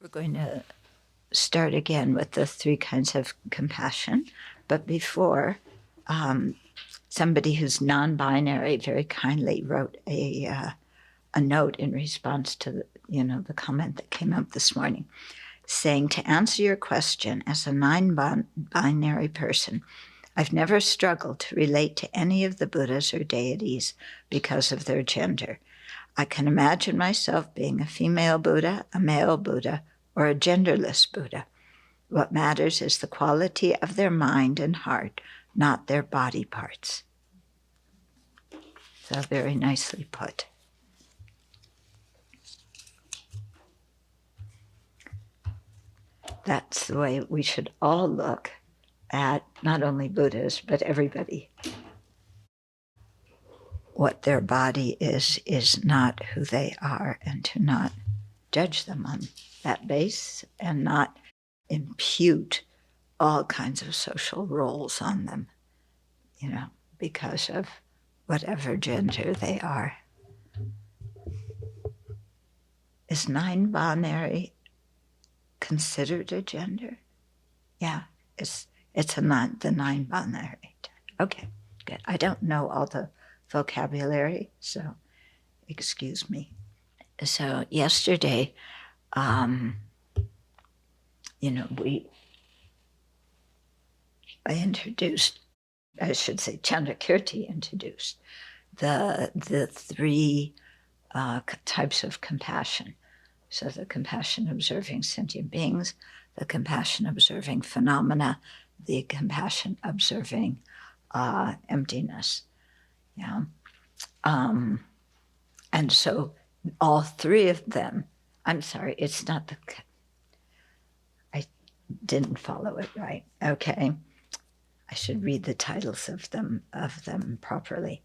We're going to start again with the three kinds of compassion. But before, somebody who's non-binary very kindly wrote a note in response to the comment that came up this morning, saying, to answer your question, as a non-binary person, I've never struggled to relate to any of the Buddhas or deities because of their gender. I can imagine myself being a female Buddha, a male Buddha, or a genderless Buddha. What matters is the quality of their mind and heart, not their body parts. So very nicely put. That's the way we should all look at not only Buddhas, but everybody. What their body is not who they are, and to not judge them on that base and not impute all kinds of social roles on them, because of whatever gender they are. Is non-binary considered a gender? Yeah, it's the non-binary. Okay, good. I don't know all the vocabulary, so excuse me. So yesterday, I introduced, I should say Chandrakirti introduced the three types of compassion. So the compassion observing sentient beings, the compassion observing phenomena, the compassion observing emptiness. Yeah. And so all three of them, I'm sorry, it's not I didn't follow it right. Okay. I should read the titles of them properly.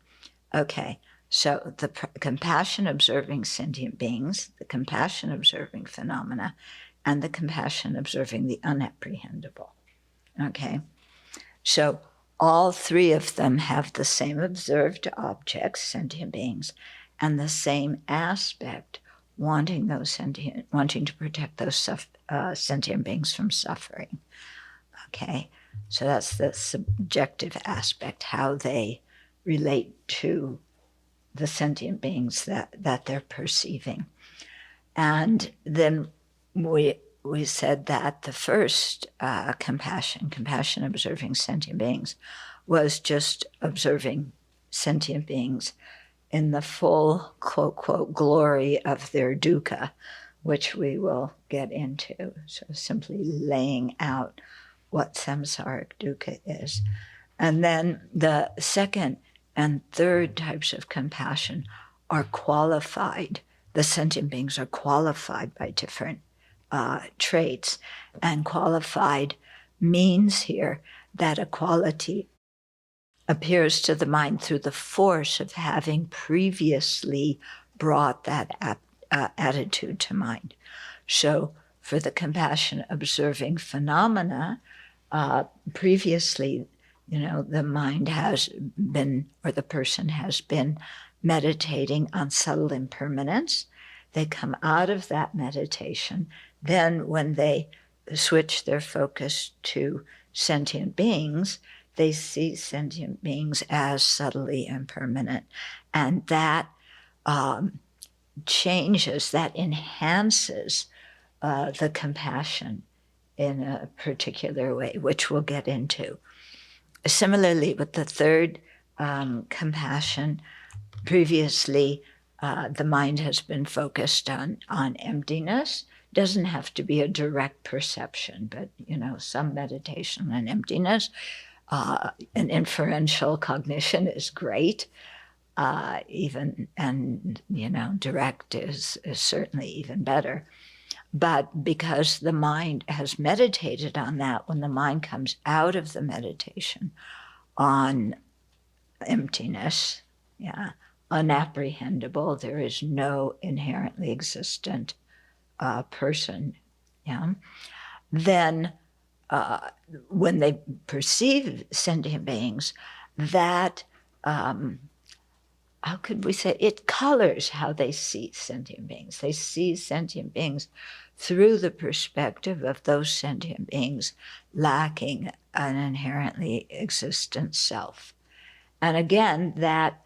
Okay. So the compassion observing sentient beings, the compassion observing phenomena, and the compassion observing the unapprehendable. Okay. So all three of them have the same observed objects, sentient beings, and the same aspect, wanting to protect those sentient beings from suffering. Okay, so that's the subjective aspect, how they relate to the sentient beings that they're perceiving. And then we said that the first compassion observing sentient beings, was just observing sentient beings in the full, quote, quote, glory of their duhkha, which we will get into. So simply laying out what samsaric duhkha is. And then the second and third types of compassion are qualified. The sentient beings are qualified by different traits, and qualified means here that a quality appears to the mind through the force of having previously brought that attitude to mind. So for the compassion observing phenomena, previously, the mind has been, or the person has been meditating on subtle impermanence. They come out of that meditation. Then when they switch their focus to sentient beings, they see sentient beings as subtly impermanent. And that changes, that enhances the compassion in a particular way, which we'll get into. Similarly, with the third compassion, previously the mind has been focused on emptiness. Doesn't have to be a direct perception, but some meditation on emptiness. An inferential cognition is great, direct is certainly even better. But because the mind has meditated on that, when the mind comes out of the meditation on emptiness, unapprehendable, there is no inherently existent person, then when they perceive sentient beings, that how could we say, it colors how they see sentient beings. They see sentient beings through the perspective of those sentient beings lacking an inherently existent self. And again, that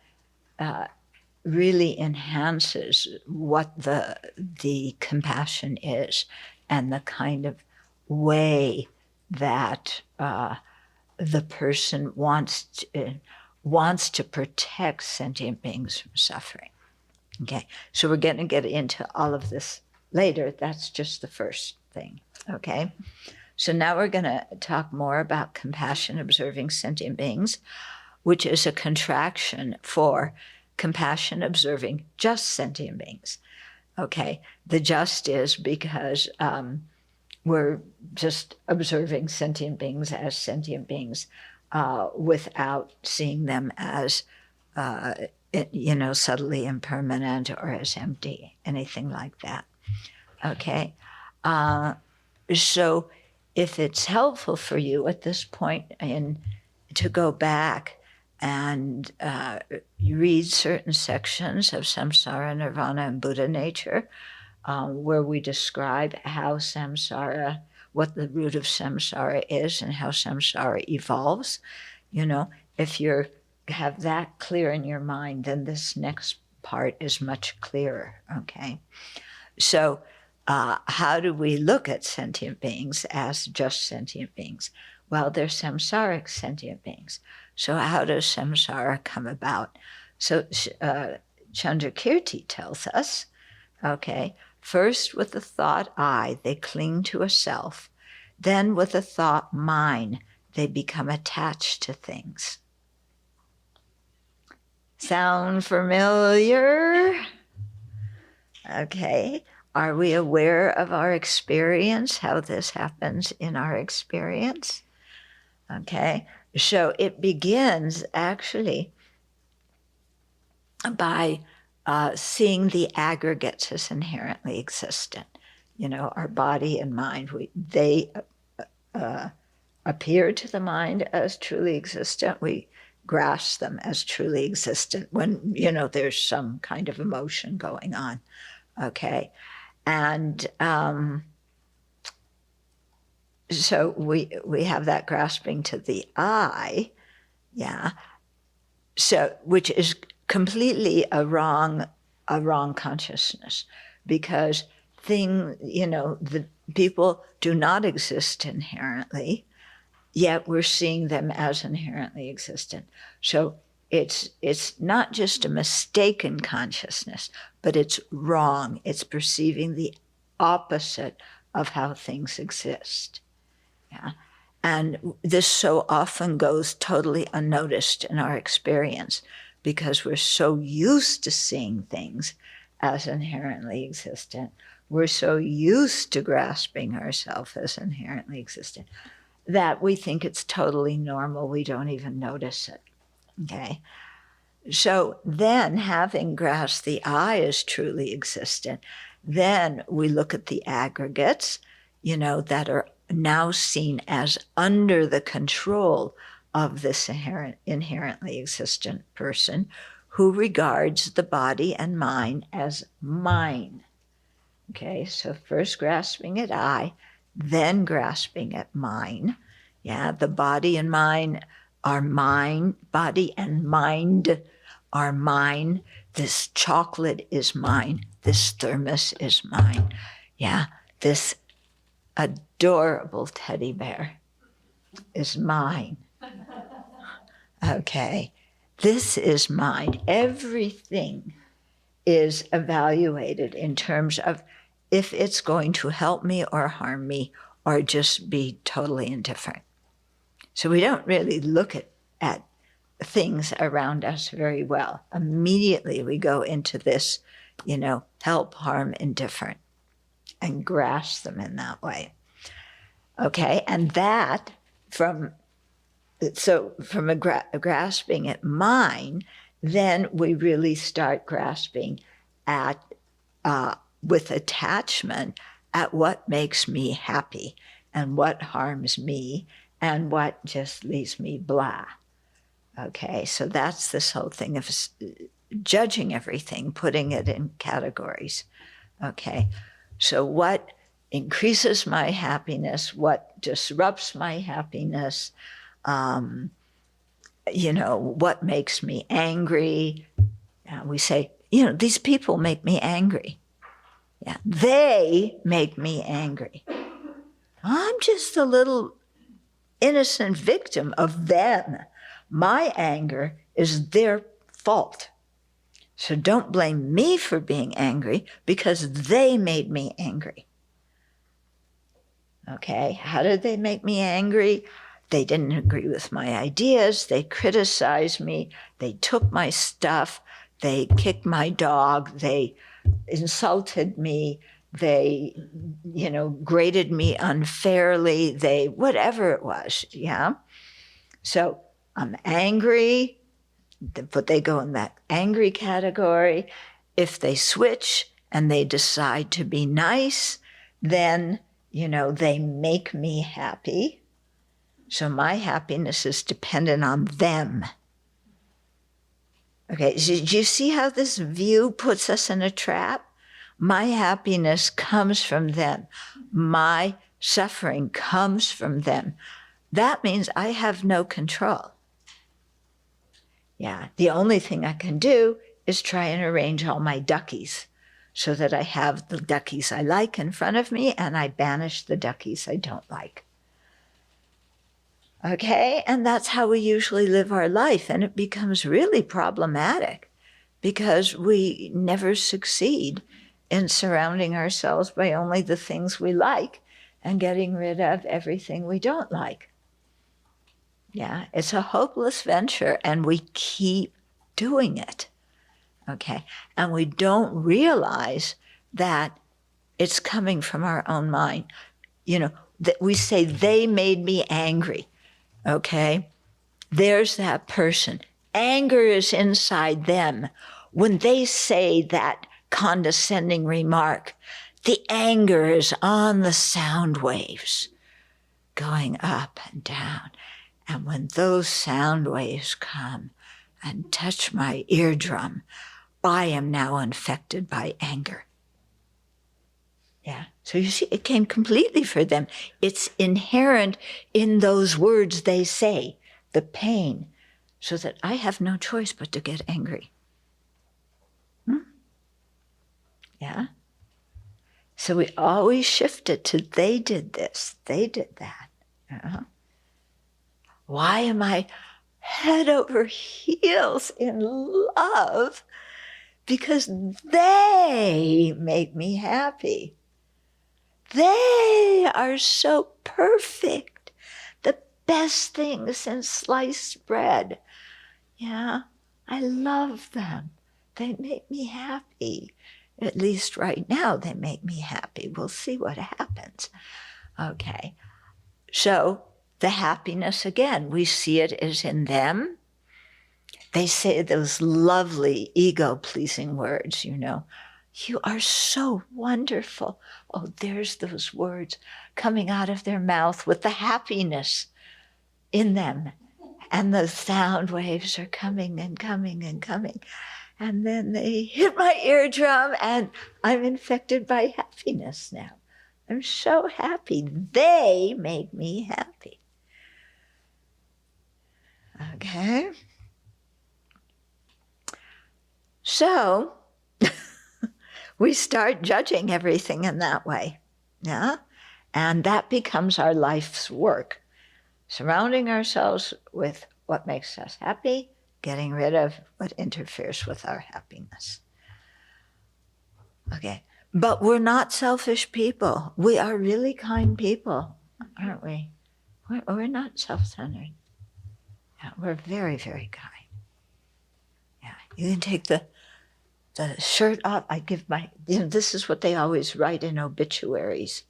really enhances what the compassion is and the kind of way that the person wants to protect sentient beings from suffering. Okay, so we're going to get into all of this later. That's just the first thing. Okay, so now we're going to talk more about compassion observing sentient beings, which is a contraction for compassion observing just sentient beings. Okay, the just is because we're just observing sentient beings as sentient beings without seeing them as, subtly impermanent or as empty, anything like that. Okay, so if it's helpful for you at this point to go back and you read certain sections of Samsara, Nirvana, and Buddha nature, where we describe how samsara, what the root of samsara is and how samsara evolves. If you have that clear in your mind, then this next part is much clearer, okay? So how do we look at sentient beings as just sentient beings? Well, they're samsaric sentient beings. So how does samsara come about? So Chandrakirti tells us, okay, first with the thought I, they cling to a self. Then with the thought mine, they become attached to things. Sound familiar? Okay. Are we aware of our experience, how this happens in our experience? Okay. So it begins actually by seeing the aggregates as inherently existent. Our body and mind, they appear to the mind as truly existent. We grasp them as truly existent when, there's some kind of emotion going on. Okay. And so we have that grasping to the I, yeah. So, which is completely a wrong consciousness, because the people do not exist inherently, yet we're seeing them as inherently existent. So it's not just a mistaken consciousness, but it's wrong. It's perceiving the opposite of how things exist. Yeah. And this so often goes totally unnoticed in our experience because we're so used to seeing things as inherently existent. We're so used to grasping ourselves as inherently existent that we think it's totally normal. We don't even notice it. Okay. So then, having grasped the I as truly existent, then we look at the aggregates, that are now seen as under the control of this inherently existent person who regards the body and mind as mine. Okay, so first grasping at I, then grasping at mine. Yeah, the body and mind are mine, body and mind are mine. This chocolate is mine. This thermos is mine. Yeah, this adorable teddy bear is mine. Okay, this is mine. Everything is evaluated in terms of if it's going to help me or harm me or just be totally indifferent. So we don't really look at things around us very well. Immediately we go into this, help, harm, indifferent, and grasp them in that way. Okay, and that from grasping at mine, then we really start grasping at, with attachment, at what makes me happy and what harms me and what just leaves me blah. Okay, so that's this whole thing of judging everything, putting it in categories. Okay, so what increases my happiness, what disrupts my happiness, what makes me angry. We say, these people make me angry. Yeah, they make me angry. I'm just a little innocent victim of them. My anger is their fault. So don't blame me for being angry because they made me angry. Okay, how did they make me angry? They didn't agree with my ideas. They criticized me. They took my stuff. They kicked my dog. They insulted me. They, graded me unfairly. They, whatever it was, yeah? So I'm angry, but they go in that angry category. If they switch and they decide to be nice, then, they make me happy. So my happiness is dependent on them. Okay, so do you see how this view puts us in a trap? My happiness comes from them. My suffering comes from them. That means I have no control. Yeah, the only thing I can do is try and arrange all my duckies so that I have the duckies I like in front of me and I banish the duckies I don't like. Okay, and that's how we usually live our life, and it becomes really problematic because we never succeed in surrounding ourselves by only the things we like and getting rid of everything we don't like. Yeah, it's a hopeless venture, and we keep doing it, okay? And we don't realize that it's coming from our own mind. That we say, they made me angry. Okay, there's that person. Anger is inside them. When they say that condescending remark, the anger is on the sound waves going up and down. And when those sound waves come and touch my eardrum, I am now infected by anger. Yeah, so you see, it came completely for them. It's inherent in those words they say, the pain, so that I have no choice but to get angry. Yeah? So we always shift it to they did this, they did that. Why am I head over heels in love? Because they make me happy. They are so perfect. The best thing since sliced bread. Yeah, I love them. They make me happy. At least right now they make me happy. We'll see what happens. Okay, so the happiness again, we see it as in them. They say those lovely ego-pleasing words, You are so wonderful. Oh, there's those words coming out of their mouth with the happiness in them. And the sound waves are coming and coming and coming. And then they hit my eardrum and I'm infected by happiness now. I'm so happy. They make me happy. Okay? So, we start judging everything in that way, yeah? And that becomes our life's work. Surrounding ourselves with what makes us happy, getting rid of what interferes with our happiness. Okay, but we're not selfish people. We are really kind people, aren't we? We're not self-centered. Yeah, we're very, very kind. Yeah, you can take the shirt off. I give this is what they always write in obituaries,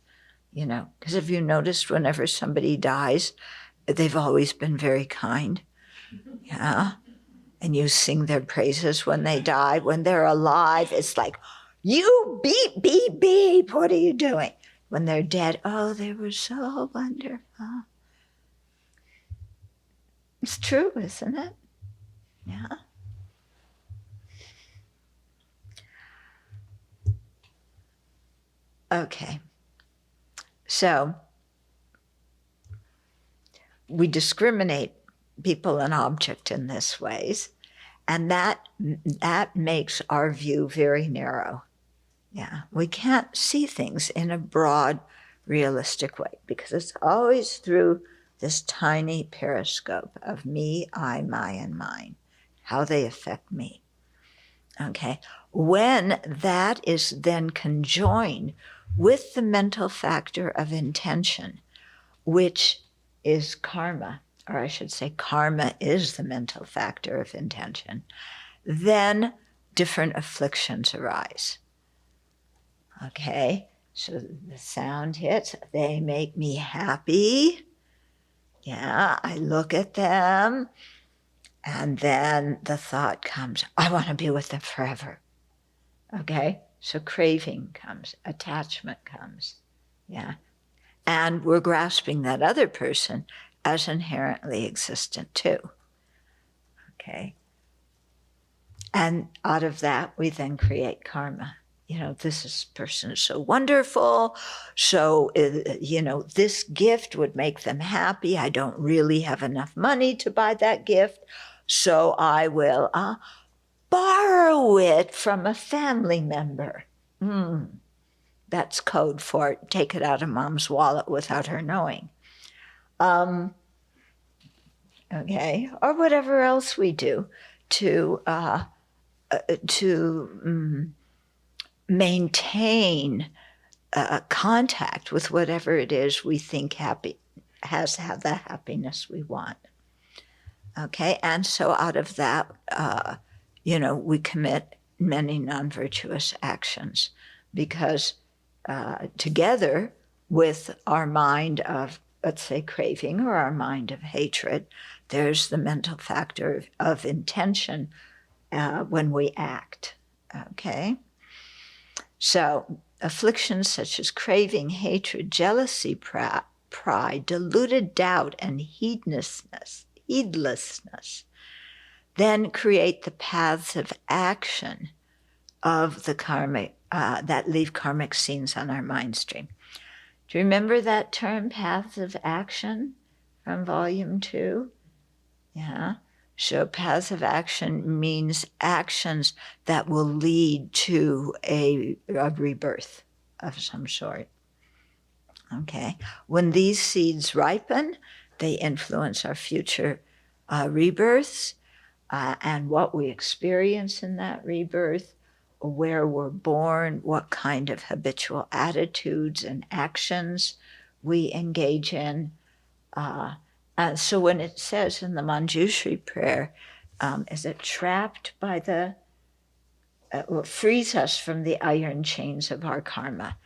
because have you noticed whenever somebody dies, they've always been very kind, yeah? And you sing their praises when they die. When they're alive, it's like, you beep, beep, beep, what are you doing? When they're dead, oh, they were so wonderful. It's true, isn't it? Yeah. Okay. So we discriminate people and object in this ways, and that makes our view very narrow. Yeah, we can't see things in a broad, realistic way because it's always through this tiny periscope of me, I, my, and mine, how they affect me. Okay, when that is then conjoined with the mental factor of intention, which is karma, or I should say karma is the mental factor of intention, then different afflictions arise. Okay, so the sound hits, they make me happy. Yeah, I look at them, and then the thought comes, I want to be with them forever. Okay, so craving comes, attachment comes. Yeah, and we're grasping that other person as inherently existent too. Okay, and out of that, we then create karma. You know, this person is so wonderful, so, you know, this gift would make them happy. I don't really have enough money to buy that gift, so I will borrow it from a family member. That's code for take it out of mom's wallet without her knowing. Okay, or whatever else we do to maintain contact with whatever it is we think has the happiness we want. Okay, and so out of that, you know, we commit many non-virtuous actions because together with our mind of, let's say, craving or our mind of hatred, there's the mental factor of intention when we act. Okay? So afflictions such as craving, hatred, jealousy, pride, deluded doubt, and heedlessness, then create the paths of action of the karmic, that leave karmic scenes on our mind stream. Do you remember that term, paths of action, from volume 2? Yeah. So paths of action means actions that will lead to a rebirth of some sort. Okay. When these seeds ripen, they influence our future rebirths and what we experience in that rebirth, where we're born, what kind of habitual attitudes and actions we engage in. So when it says in the Manjushri prayer, is it trapped by frees us from the iron chains of our karma?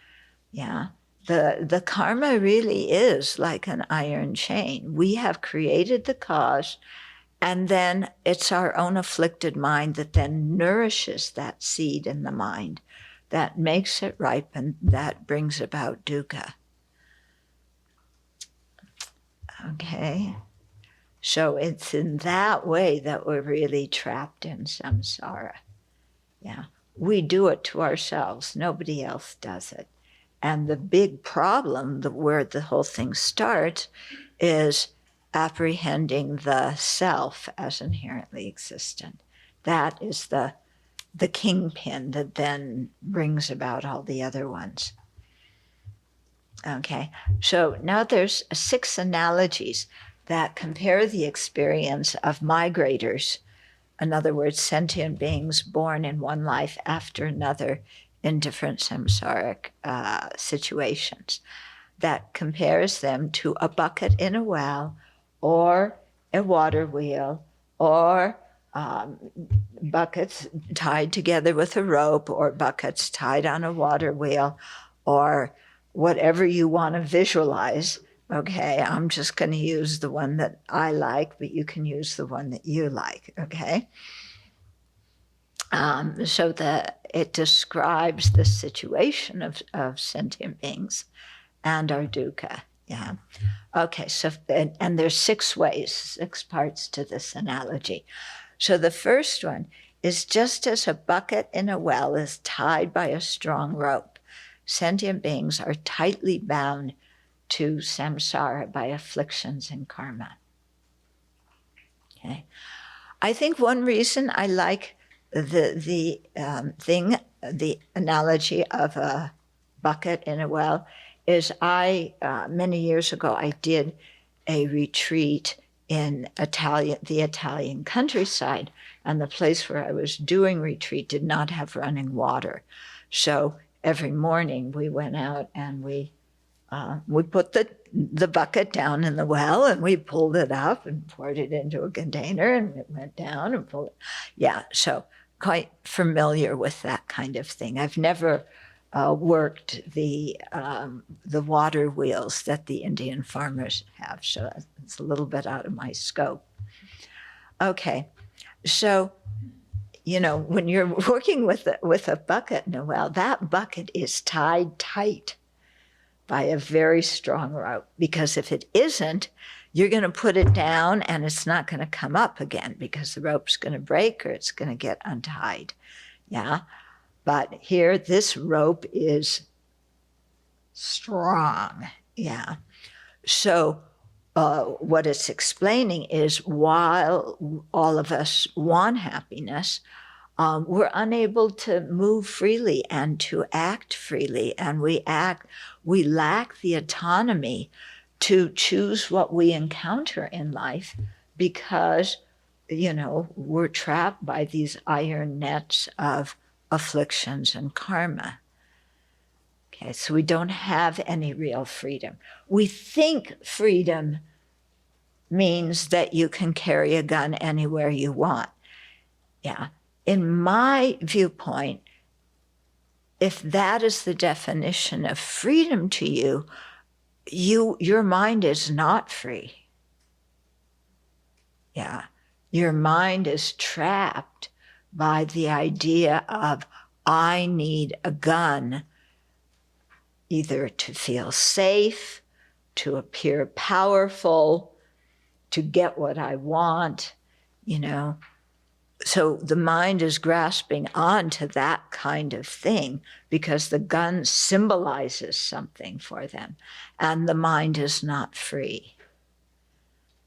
Yeah. The karma really is like an iron chain. We have created the cause, and then it's our own afflicted mind that then nourishes that seed in the mind, that makes it ripen, that brings about dukkha. Okay, so it's in that way that we're really trapped in samsara. Yeah, we do it to ourselves. Nobody else does it. And the big problem, where the whole thing starts, is apprehending the self as inherently existent. That is the kingpin that then brings about all the other ones. Okay, so now there's 6 analogies that compare the experience of migrators, in other words, sentient beings born in one life after another in different samsaric situations, that compares them to a bucket in a well or a water wheel or buckets tied together with a rope or buckets tied on a water wheel or whatever you want to visualize. Okay, I'm just going to use the one that I like, but you can use the one that you like, okay? So it describes the situation of sentient beings and our dukkha, yeah. Okay, so, and there's 6 ways, 6 parts to this analogy. So the first one is just as a bucket in a well is tied by a strong rope, sentient beings are tightly bound to samsara by afflictions and karma. Okay. I think one reason I like the analogy of a bucket in a well is many years ago, I did a retreat in the Italian countryside, and the place where I was doing retreat did not have running water. So every morning we went out and we put the bucket down in the well, and we pulled it up and poured it into a container, and it went down and pulled it. Yeah, so quite familiar with that kind of thing. I've never worked the water wheels that the Indian farmers have, so it's a little bit out of my scope. Okay, so when you're working with a bucket in a well, that bucket is tied tight by a very strong rope, because if it isn't, you're going to put it down and it's not going to come up again because the rope's going to break or it's going to get untied. Yeah. But here, this rope is strong. Yeah. So what it's explaining is, while all of us want happiness, we're unable to move freely and to act freely, and we lack the autonomy to choose what we encounter in life because, we're trapped by these iron nets of afflictions and karma. Okay, so we don't have any real freedom. We think freedom means that you can carry a gun anywhere you want. Yeah. In my viewpoint, if that is the definition of freedom to you, your mind is not free. Yeah. Your mind is trapped by the idea of, I need a gun either to feel safe, to appear powerful, to get what I want, So the mind is grasping onto that kind of thing because the gun symbolizes something for them, and the mind is not free.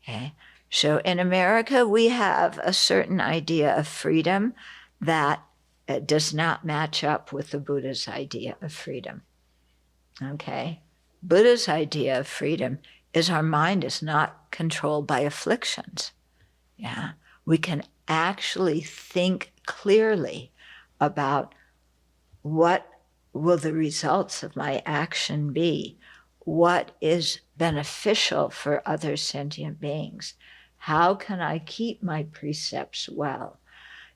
Okay? So in America, we have a certain idea of freedom that does not match up with the Buddha's idea of freedom. Okay? Buddha's idea of freedom is our mind is not controlled by afflictions. Yeah? We can actually think clearly about what will the results of my action be, what is beneficial for other sentient beings, how can I keep my precepts well.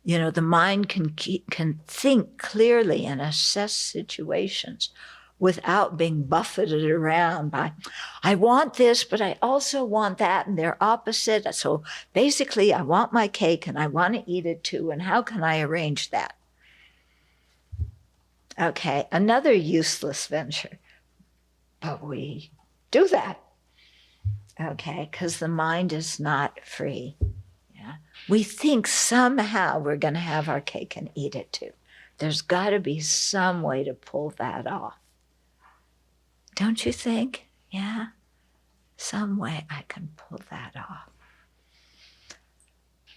The mind can think clearly and assess situations without being buffeted around by, I want this, but I also want that, and they're opposite. So basically, I want my cake and I want to eat it too, and how can I arrange that? Okay, another useless venture. But we do that, okay, because the mind is not free. Yeah? We think somehow we're going to have our cake and eat it too. There's got to be some way to pull that off. Don't you think? Yeah? Some way I can pull that off.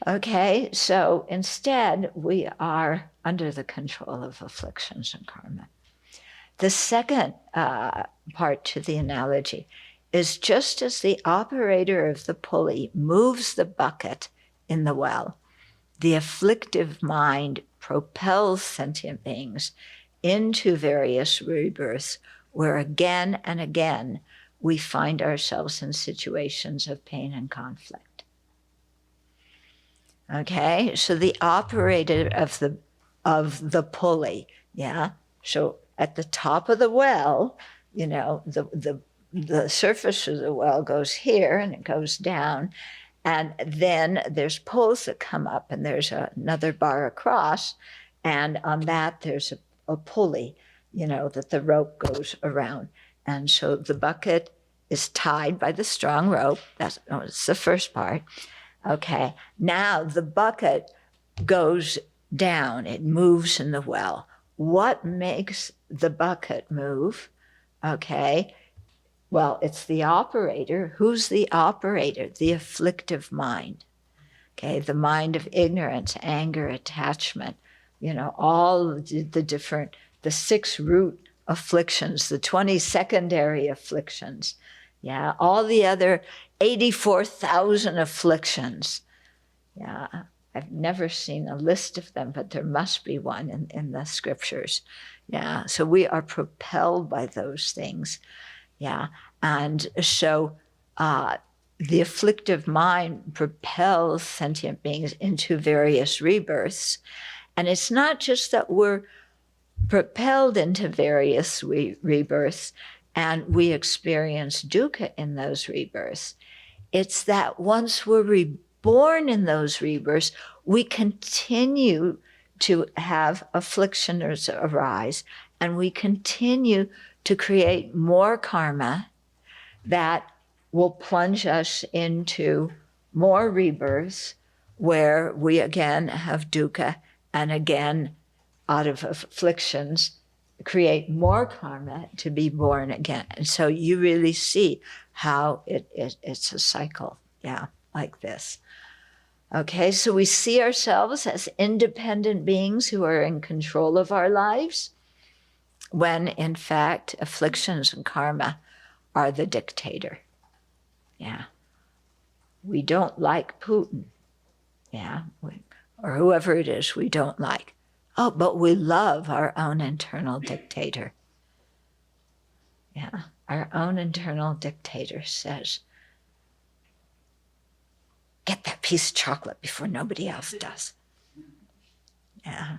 Okay, so instead we are under the control of afflictions and karma. The second part to the analogy is, just as the operator of the pulley moves the bucket in the well, the afflictive mind propels sentient beings into various rebirths where again and again we find ourselves in situations of pain and conflict. Okay, so the operator of the pulley, yeah, so at the top of the well, the surface of the well goes here and it goes down, and then there's poles that come up, and there's another bar across, and on that there's a pulley, that the rope goes around. And so the bucket is tied by the strong rope. That's the first part. Okay, now the bucket goes down. It moves in the well. what makes the bucket move? Okay, well, it's the operator. Who's the operator? The afflictive mind. Okay, the mind of ignorance, anger, attachment, all the different, the 6 root afflictions, the 20 secondary afflictions, yeah, all the other 84,000 afflictions. Yeah, I've never seen a list of them, but there must be one in the scriptures. Yeah, so we are propelled by those things. Yeah, and so the afflictive mind propels sentient beings into various rebirths. And it's not just that we're propelled into various rebirths and we experience dukkha in those rebirths. It's that once we're reborn in those rebirths, we continue to have afflictions arise, and we continue to create more karma that will plunge us into more rebirths where we again have dukkha, and again, out of afflictions, create more karma to be born again. And so you really see how it's a cycle, yeah, like this. Okay, so we see ourselves as independent beings who are in control of our lives, when in fact afflictions and karma are the dictator. Yeah. We don't like Putin. Yeah. Or whoever it is we don't like. Oh, but we love our own internal dictator. Yeah. Our own internal dictator says, get that piece of chocolate before nobody else does. Yeah.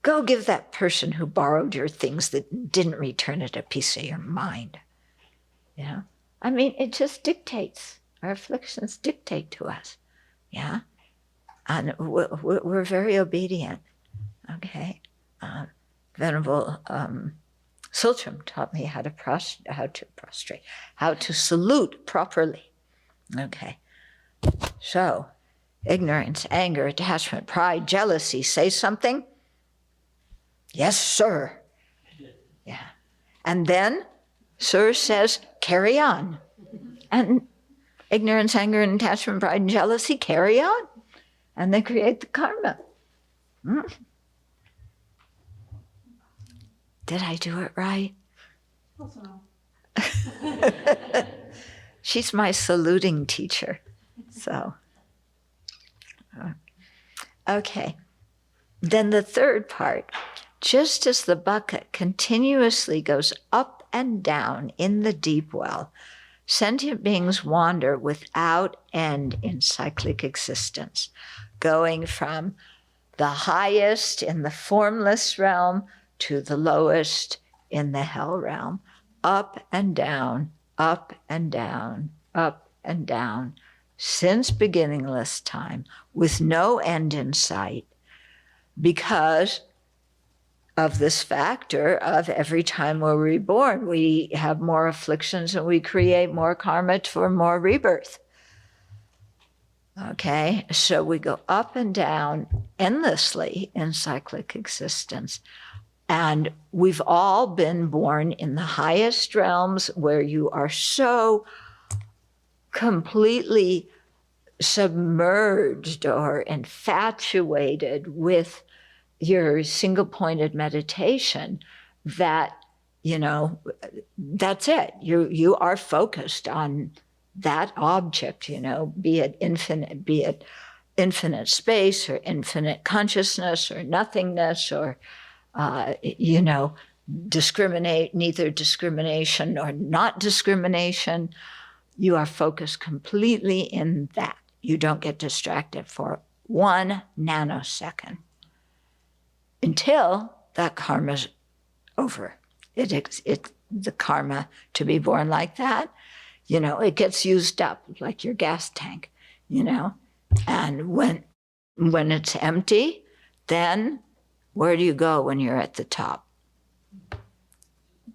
Go give that person who borrowed your things that didn't return it a piece of your mind. Yeah. I mean, it just dictates. Our afflictions dictate to us. Yeah. And we're very obedient. Okay. Venerable Thubten taught me how to salute properly. Okay. So, ignorance, anger, attachment, pride, jealousy, say something. Yes, sir. Yeah. And then sir says, carry on. And ignorance, anger, and attachment, pride, and jealousy carry on. And they create the karma. Did I do it right? Also. She's my saluting teacher. So, okay. Then the third part. Just as the bucket continuously goes up and down in the deep well, sentient beings wander without end in cyclic existence, going from the highest in the formless realm to the lowest in the hell realm, up and down, up and down, up and down, since beginningless time, with no end in sight, because of this factor of every time we're reborn, we have more afflictions and we create more karma for more rebirth. Okay, so we go up and down endlessly in cyclic existence. And we've all been born in the highest realms where you are so completely submerged or infatuated with your single-pointed meditation that, that's it. You are focused on that object, be it infinite space or infinite consciousness or nothingness or, neither discrimination or not discrimination. You are focused completely in that. You don't get distracted for 1 nanosecond until that karma's over. The karma to be born like that, it gets used up like your gas tank, and when it's empty, then where do you go when you're at the top?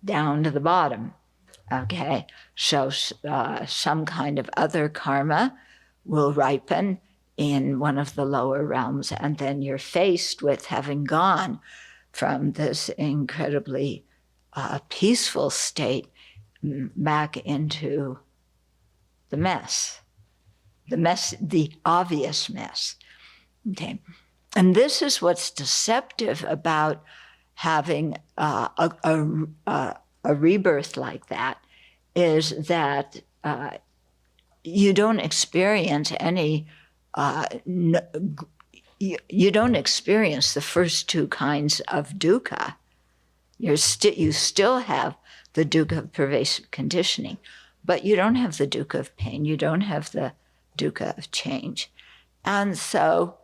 Down to the bottom. Okay, so some kind of other karma will ripen in one of the lower realms, and then you're faced with having gone from this incredibly peaceful state back into the mess, the obvious mess. Okay, and this is what's deceptive about having a rebirth like that, is that you don't experience any. You don't experience the first two kinds of dukkha. You still have the dukkha of pervasive conditioning, but you don't have the dukkha of pain. You don't have the dukkha of change. And so,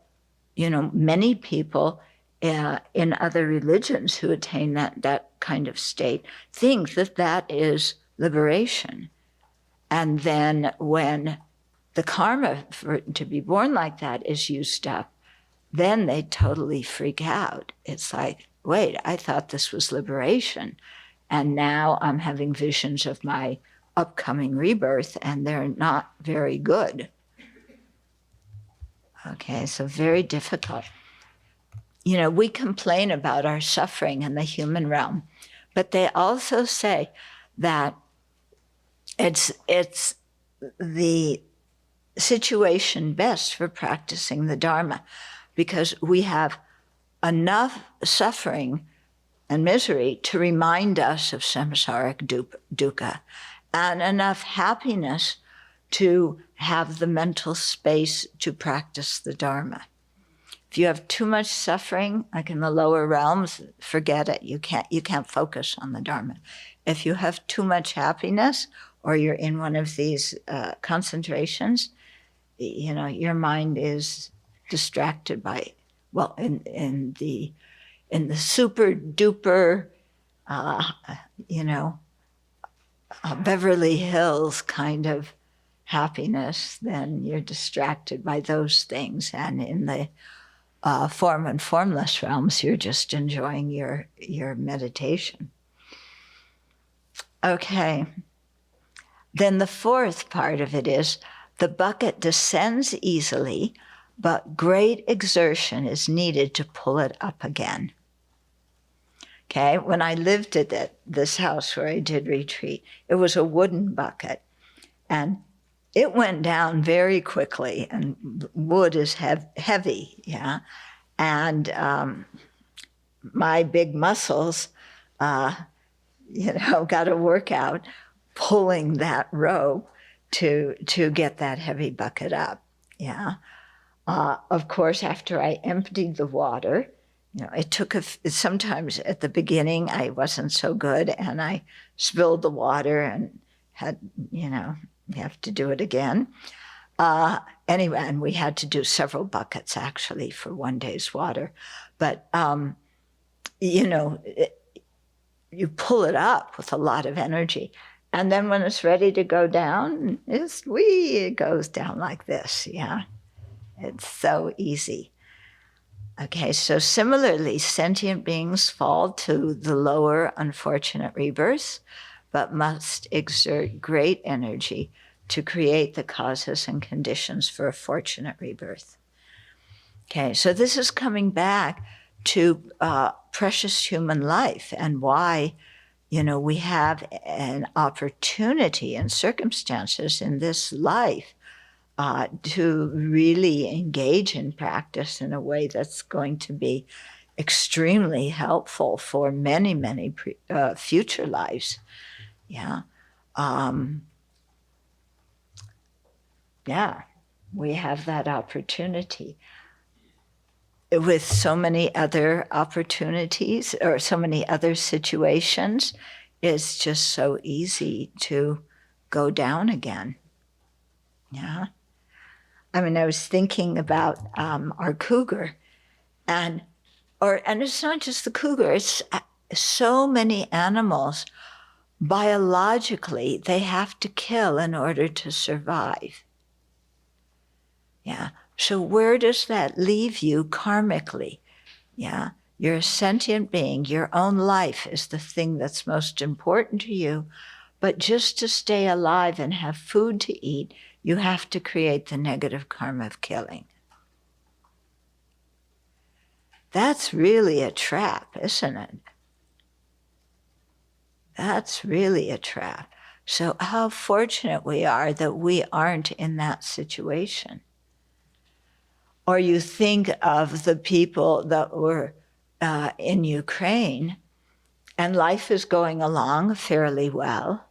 many people in other religions who attain that kind of state think that is liberation. And then when the karma for to be born like that is used up, then they totally freak out. It's like, wait, I thought this was liberation, and now I'm having visions of my upcoming rebirth, and they're not very good. Okay, so very difficult. We complain about our suffering in the human realm, but they also say that it's the situation best for practicing the Dharma, because we have enough suffering and misery to remind us of samsaric dukkha, and enough happiness to have the mental space to practice the Dharma. If you have too much suffering, like in the lower realms, forget it. You can't focus on the Dharma. If you have too much happiness, or you're in one of these concentrations, your mind is distracted by, in the super duper, Beverly Hills kind of happiness, then you're distracted by those things. And in the form and formless realms, you're just enjoying your meditation. Okay. Then the fourth part of it is, the bucket descends easily, but great exertion is needed to pull it up again. Okay, when I lived at this house where I did retreat, it was a wooden bucket, and it went down very quickly, and wood is heavy, yeah, and my big muscles, got a workout pulling that rope to get that heavy bucket up, yeah. Of course, after I emptied the water, it took sometimes at the beginning I wasn't so good, and I spilled the water and had, you have to do it again. Anyway, and we had to do several buckets actually for one day's water. But, you pull it up with a lot of energy. And then when it's ready to go down, it goes down like this, yeah. It's so easy. Okay, so similarly, sentient beings fall to the lower unfortunate rebirths, but must exert great energy to create the causes and conditions for a fortunate rebirth. Okay, so this is coming back to precious human life, and why, we have an opportunity and circumstances in this life to really engage in practice in a way that's going to be extremely helpful for many, many future lives. Yeah. We have that opportunity. With so many other opportunities or so many other situations, it's just so easy to go down again. Yeah. I was thinking about our cougar, and it's not just the cougar, it's so many animals, biologically, they have to kill in order to survive. Yeah. So where does that leave you karmically? Yeah. You're a sentient being. Your own life is the thing that's most important to you. But just to stay alive and have food to eat, you have to create the negative karma of killing. That's really a trap, isn't it? That's really a trap. So how fortunate we are that we aren't in that situation. Or you think of the people that were in Ukraine, and life is going along fairly well,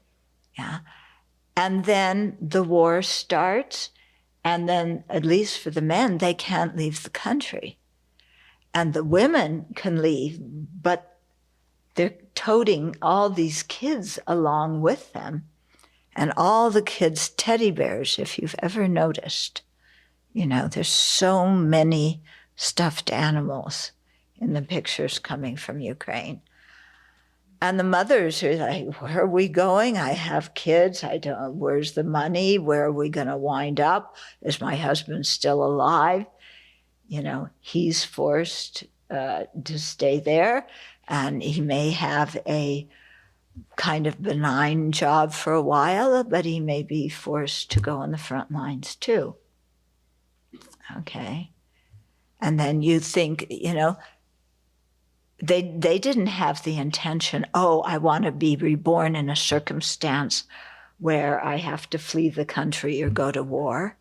yeah. And then the war starts, and then, at least for the men, they can't leave the country. And the women can leave, but they're toting all these kids along with them. And all the kids' teddy bears, if you've ever noticed. You know, there's so many stuffed animals in the pictures coming from Ukraine. And the mothers are like, where are we going? I have kids. I don't, where's the money? Where are we going to wind up? Is my husband still alive? You know, he's forced to stay there, and he may have a kind of benign job for a while, but he may be forced to go on the front lines too. Okay. And then you think, you know, they didn't have the intention, oh, I want to be reborn in a circumstance where I have to flee the country or go to war.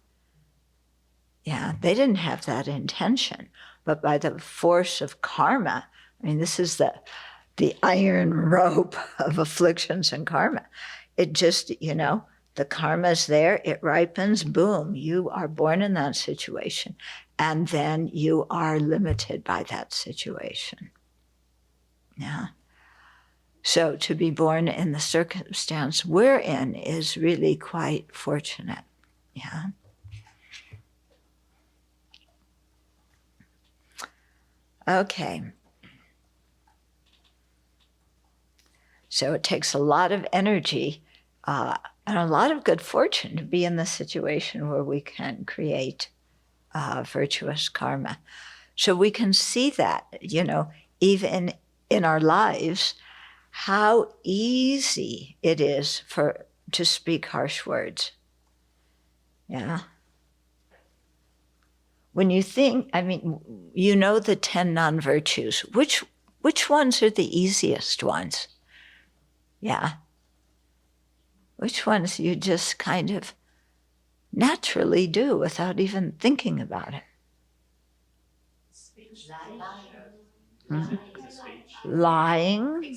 Yeah, they didn't have that intention. But by the force of karma, I mean, this is the iron rope of afflictions and karma. It just, you know, the karma's there, it ripens, boom, you are born in that situation. And then you are limited by that situation. Yeah. So to be born in the circumstance we're in is really quite fortunate. Yeah. Okay. So it takes a lot of energy and a lot of good fortune to be in the situation where we can create virtuous karma. So we can see that, you know, even in our lives, how easy it is to speak harsh words. Yeah. When you think, I mean, you know the 10 non-virtues. Which ones are the easiest ones? Yeah. Which ones you just kind of naturally do without even thinking about it? Mm-hmm. Lying,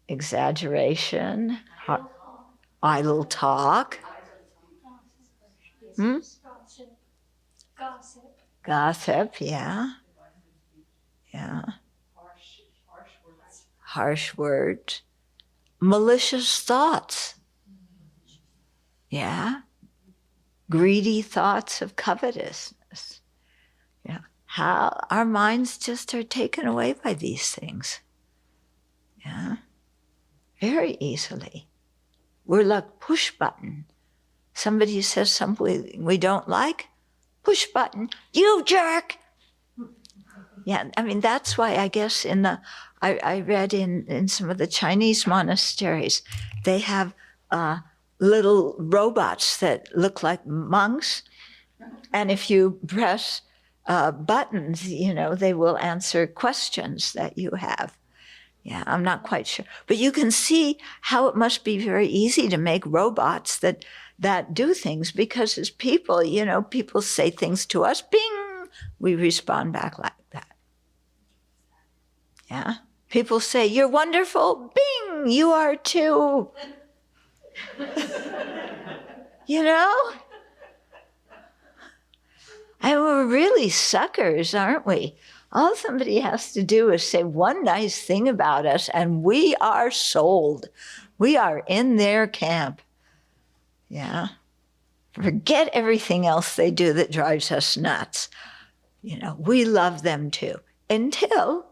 exaggeration, idle talk. Gossip, yeah. Yeah. Harsh words. Malicious thoughts. Yeah. Greedy thoughts of covetousness. Yeah. How our minds just are taken away by these things. Yeah. Very easily. We're like push button. Somebody says something we don't like, push button, you jerk. Yeah, I mean, that's why I guess I read in some of the Chinese monasteries, they have little robots that look like monks. And if you press buttons, you know, they will answer questions that you have. Yeah, I'm not quite sure. But you can see how it must be very easy to make robots that do things, because as people, you know, people say things to us, bing, we respond back like that. Yeah. People say, you're wonderful, bing, you are too. You know? And we're really suckers, aren't we? All somebody has to do is say one nice thing about us, and we are sold. We are in their camp. Yeah. Forget everything else they do that drives us nuts. You know, we love them too. Until,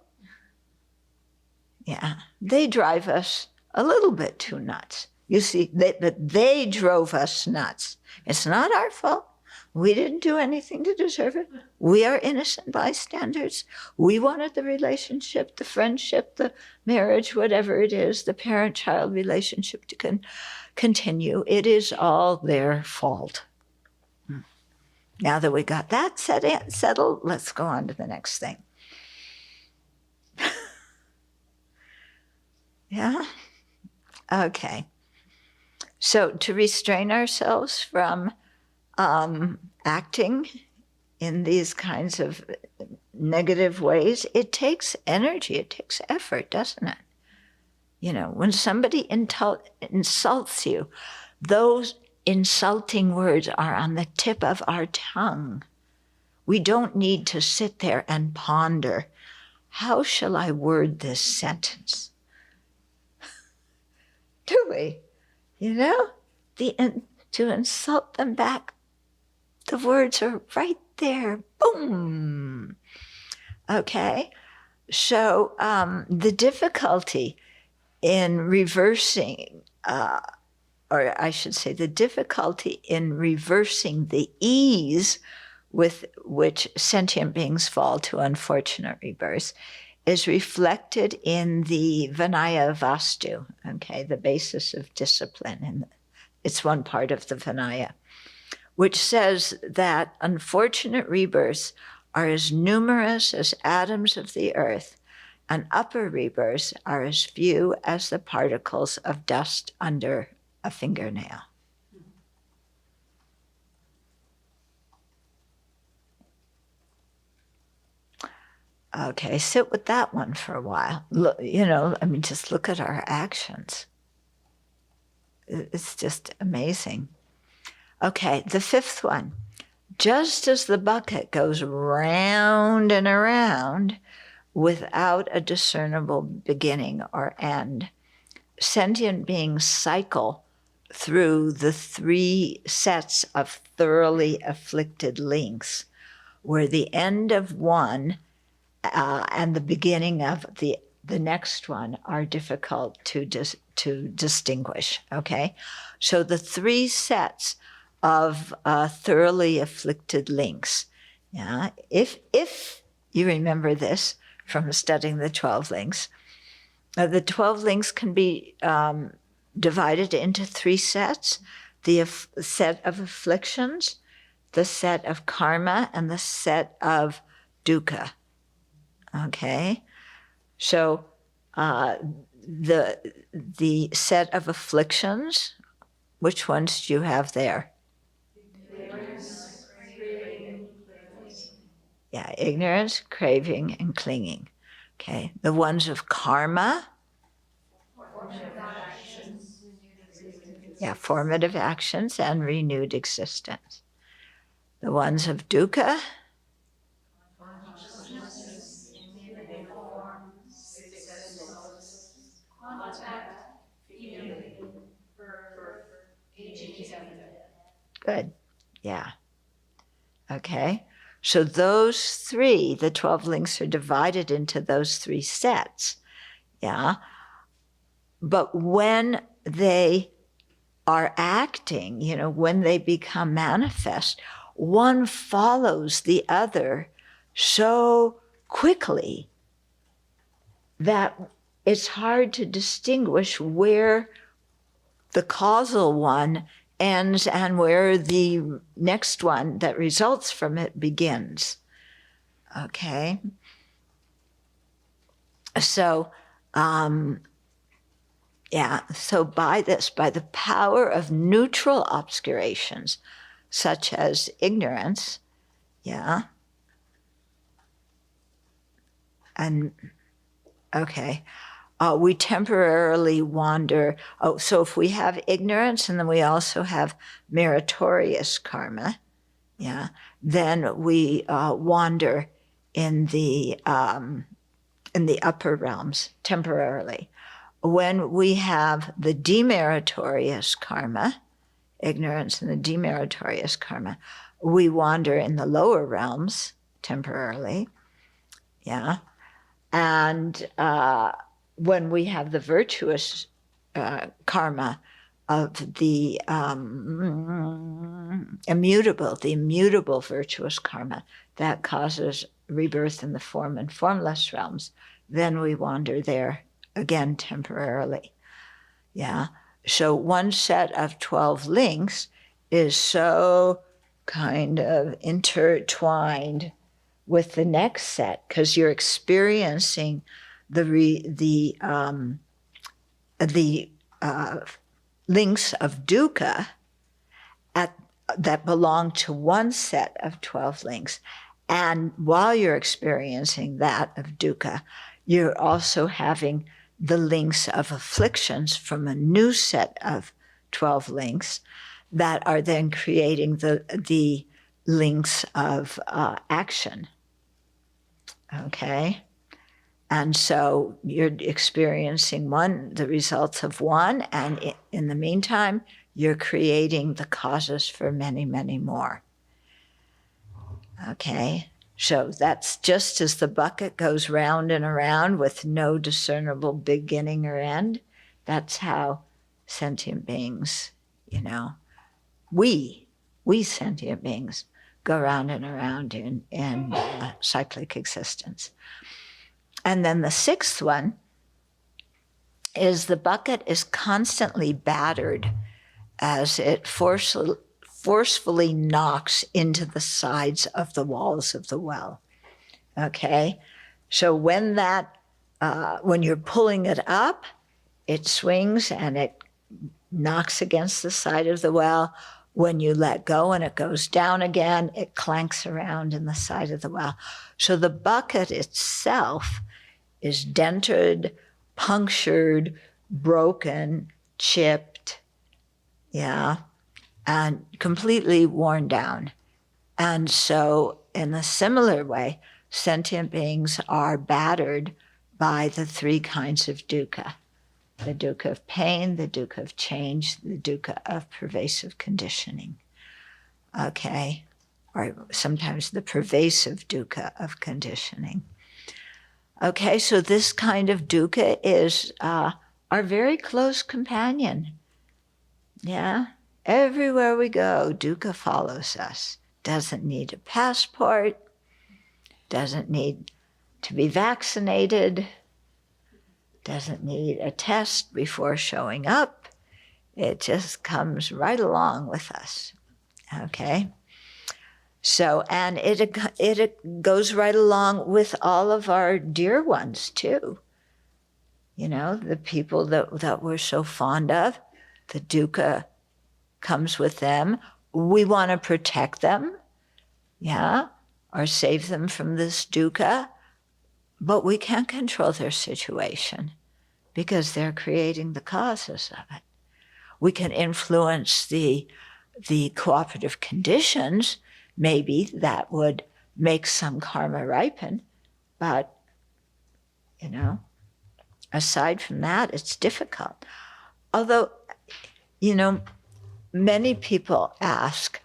yeah, they drive us a little bit too nuts. You see, they drove us nuts. It's not our fault. We didn't do anything to deserve it. We are innocent bystanders. We wanted the relationship, the friendship, the marriage, whatever it is, the parent-child relationship to continue. It is all their fault. Now that we got that settled, let's go on to the next thing. Yeah? Okay. So to restrain ourselves from acting in these kinds of negative ways, it takes energy, it takes effort, doesn't it? You know, when somebody insults you, those insulting words are on the tip of our tongue. We don't need to sit there and ponder, how shall I word this sentence? Do we? You know, to insult them back, the words are right there. Boom. Okay. So the difficulty in reversing, or I should say, the difficulty in reversing the ease with which sentient beings fall to unfortunate rebirths is reflected in the Vinaya Vastu, okay, the basis of discipline. And it's one part of the Vinaya, which says that unfortunate rebirths are as numerous as atoms of the earth, and upper rebirths are as few as the particles of dust under a fingernail. Okay, sit with that one for a while. Look, you know, I mean, just look at our actions. It's just amazing. Okay, the fifth one. Just as the bucket goes round and around without a discernible beginning or end, sentient beings cycle through the 3 sets of thoroughly afflicted links, where the end of one and the beginning of the next one are difficult to distinguish, okay? So the 3 sets of thoroughly afflicted links, yeah? If you remember this from studying the 12 links, the 12 links can be divided into 3 sets: the set of afflictions, the set of karma, and the set of dukkha. Okay, so the set of afflictions, which ones do you have there? Ignorance, craving, yeah, ignorance, craving, and clinging. Okay, the ones of karma. Formative actions. Yeah, formative actions and renewed existence. The ones of dukkha. Good. Yeah. Okay. So those 3, the 12 links, are divided into those 3 sets. Yeah. But when they are acting, you know, when they become manifest, one follows the other so quickly that it's hard to distinguish where the causal one ends and where the next one that results from it begins. Okay? So, so by the power of neutral obscurations, such as ignorance, and, okay, we temporarily wander. So if we have ignorance and then we also have meritorious karma, then we wander in the upper realms temporarily. When we have the demeritorious karma, ignorance and the demeritorious karma, we wander in the lower realms temporarily, and when we have the virtuous karma of the immutable virtuous karma that causes rebirth in the form and formless realms, then we wander there again temporarily. So one set of 12 links is so kind of intertwined with the next set, because you're experiencing the links of dukkha that belong to one set of 12 links. And while you're experiencing that of dukkha, you're also having the links of afflictions from a new set of 12 links that are then creating the links of action. Okay? And so you're experiencing the results of one, and in the meantime, you're creating the causes for many, many more. Okay? So that's just as the bucket goes round and around with no discernible beginning or end. That's how sentient beings, we sentient beings go round and around in cyclic existence. And then the sixth one is the bucket is constantly battered as it forcefully knocks into the sides of the walls of the well. Okay? So when you're pulling it up, it swings and it knocks against the side of the well. When you let go and it goes down again, it clanks around in the side of the well. So the bucket itself is dented, punctured, broken, chipped, and completely worn down. And so in a similar way, sentient beings are battered by the three kinds of dukkha: the dukkha of pain, the dukkha of change, the dukkha of pervasive conditioning. Okay? Or sometimes the pervasive dukkha of conditioning. Okay, so this kind of dukkha is our very close companion. Yeah? Everywhere we go, dukkha follows us. Doesn't need a passport, doesn't need to be vaccinated, doesn't need a test before showing up. It just comes right along with us. Okay? So, and it goes right along with all of our dear ones too. The people that we're so fond of, the dukkha comes with them. We want to protect them, or save them from this dukkha, but we can't control their situation because they're creating the causes of it. We can influence the cooperative conditions. Maybe that would make some karma ripen, but, aside from that, it's difficult. Although, many people ask,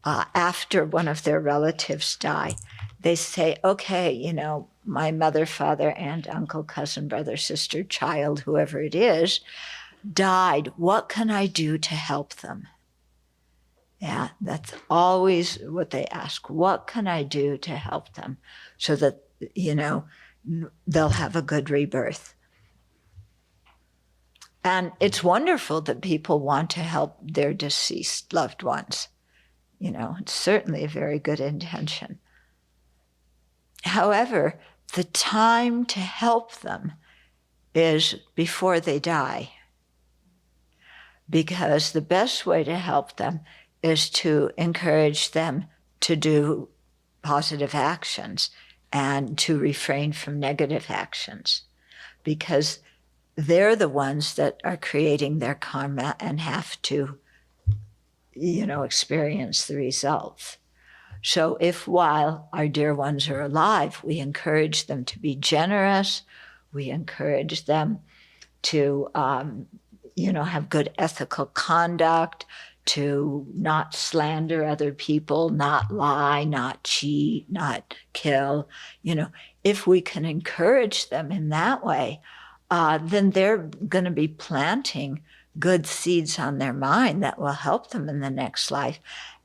after one of their relatives die, they say, okay, my mother, father, aunt, uncle, cousin, brother, sister, child, whoever it is, died. What can I do to help them? Yeah, that's always what they ask. What can I do to help them so that, they'll have a good rebirth? And it's wonderful that people want to help their deceased loved ones. It's certainly a very good intention. However, the time to help them is before they die. Because the best way to help them is to encourage them to do positive actions and to refrain from negative actions. Because they're the ones that are creating their karma and have to, experience the results. So if while our dear ones are alive, we encourage them to be generous, we encourage them to, have good ethical conduct, to not slander other people, not lie, not cheat, not kill, if we can encourage them in that way, then they're going to be planting good seeds on their mind that will help them in the next life.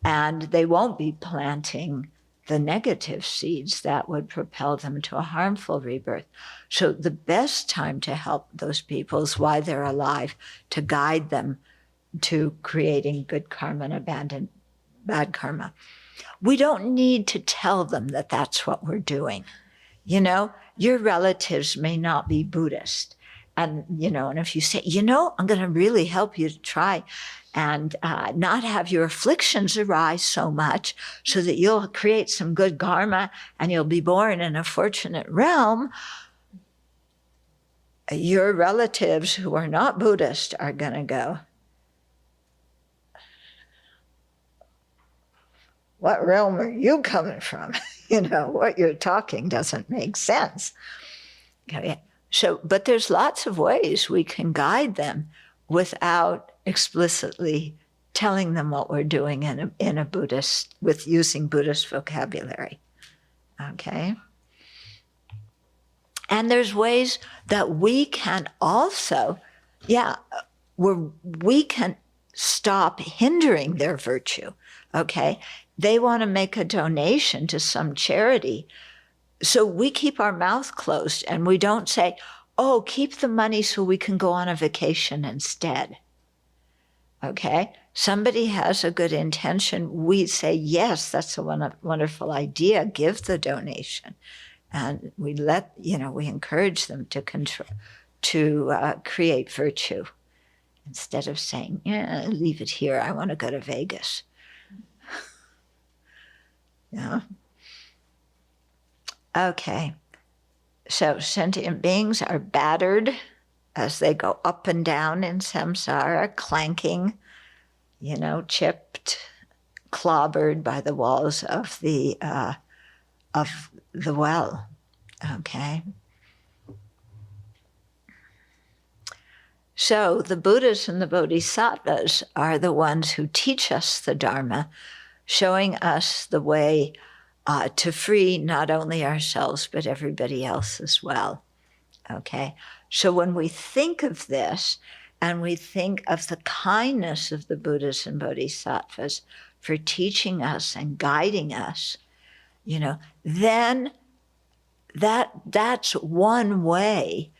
And they won't be planting the negative seeds that would propel them to a harmful rebirth. So the best time to help those people is while they're alive, to guide them to creating good karma and abandon bad karma. we don't need to tell them that that's what we're doing. You know, your relatives may not be Buddhist. And, you know, and if you say, you know, I'm going to really help you to try and not have your afflictions arise so much so that you'll create some good karma and you'll be born in a fortunate realm, your relatives who are not Buddhist are going to go, what realm are you coming from? You know, what you're talking doesn't make sense. Okay. So, but there's lots of ways we can guide them without explicitly telling them what we're doing in a Buddhist, with using Buddhist vocabulary. Okay. And there's ways that we can also, we can stop hindering their virtue. Okay. They want to make a donation to some charity. So we keep our mouth closed and we don't say, oh, keep the money so we can go on a vacation instead. Okay? Somebody has a good intention. We say, yes, that's a wonderful idea. Give the donation. And we we encourage them to create virtue instead of saying, yeah, leave it here. I want to go to Vegas. Yeah. Okay, so sentient beings are battered as they go up and down in samsara, clanking, chipped, clobbered by the walls of the well. Okay. So the Buddhas and the Bodhisattvas are the ones who teach us the Dharma, showing us the way to free not only ourselves, but everybody else as well. Okay? So when we think of this, and we think of the kindness of the Buddhas and Bodhisattvas for teaching us and guiding us, then that's one way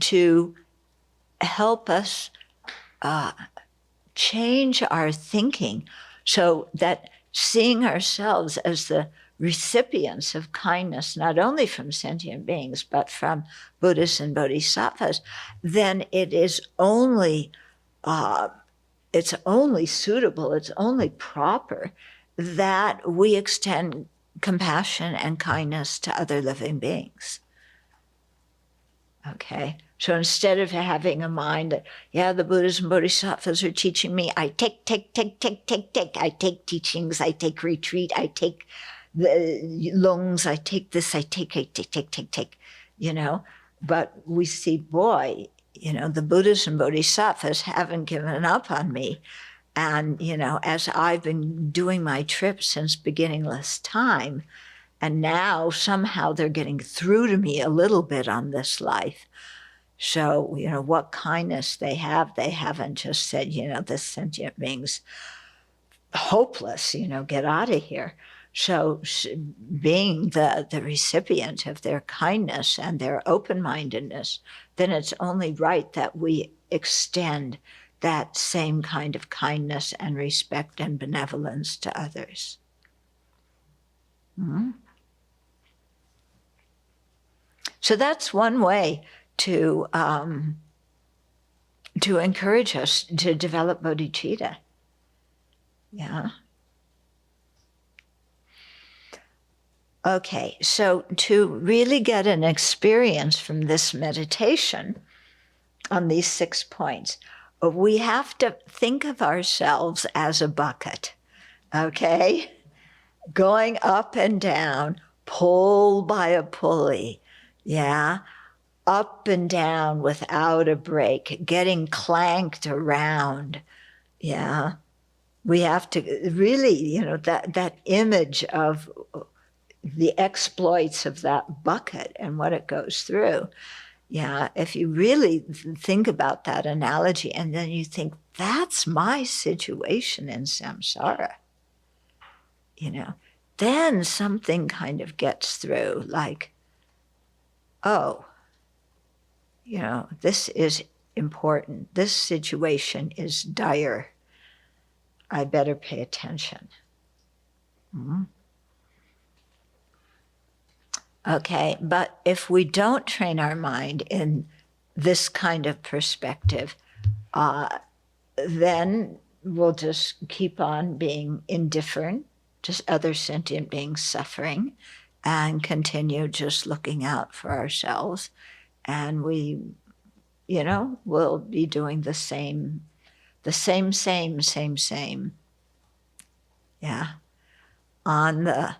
to help us change our thinking so that seeing ourselves as the recipients of kindness, not only from sentient beings, but from Buddhas and Bodhisattvas, then it is only, it's only suitable, it's only proper that we extend compassion and kindness to other living beings. Okay? So instead of having a mind that, the Buddhas and Bodhisattvas are teaching me, I take. I take teachings, I take retreat, I take the lungs, I take this, I take. But we see, boy, the Buddhas and Bodhisattvas haven't given up on me. And, as I've been doing my trip since beginningless time, and now somehow they're getting through to me a little bit on this life. So, what kindness they have. They haven't just said, this sentient being's hopeless, get out of here. So being the recipient of their kindness and their open-mindedness, then it's only right that we extend that same kind of kindness and respect and benevolence to others. Mm-hmm. So that's one way to encourage us to develop bodhicitta. Yeah. Okay, so to really get an experience from this meditation on these 6 points, we have to think of ourselves as a bucket, okay? Going up and down, pulled by a pulley, up and down without a break, getting clanked around, We have to really, that image of the exploits of that bucket and what it goes through. If you really think about that analogy and then you think, that's my situation in samsara, then something kind of gets through, like, oh, this is important. This situation is dire. I better pay attention. Okay, but if we don't train our mind in this kind of perspective, then we'll just keep on being indifferent to other sentient beings suffering and continue just looking out for ourselves. And we, will be doing the same. Yeah. On the,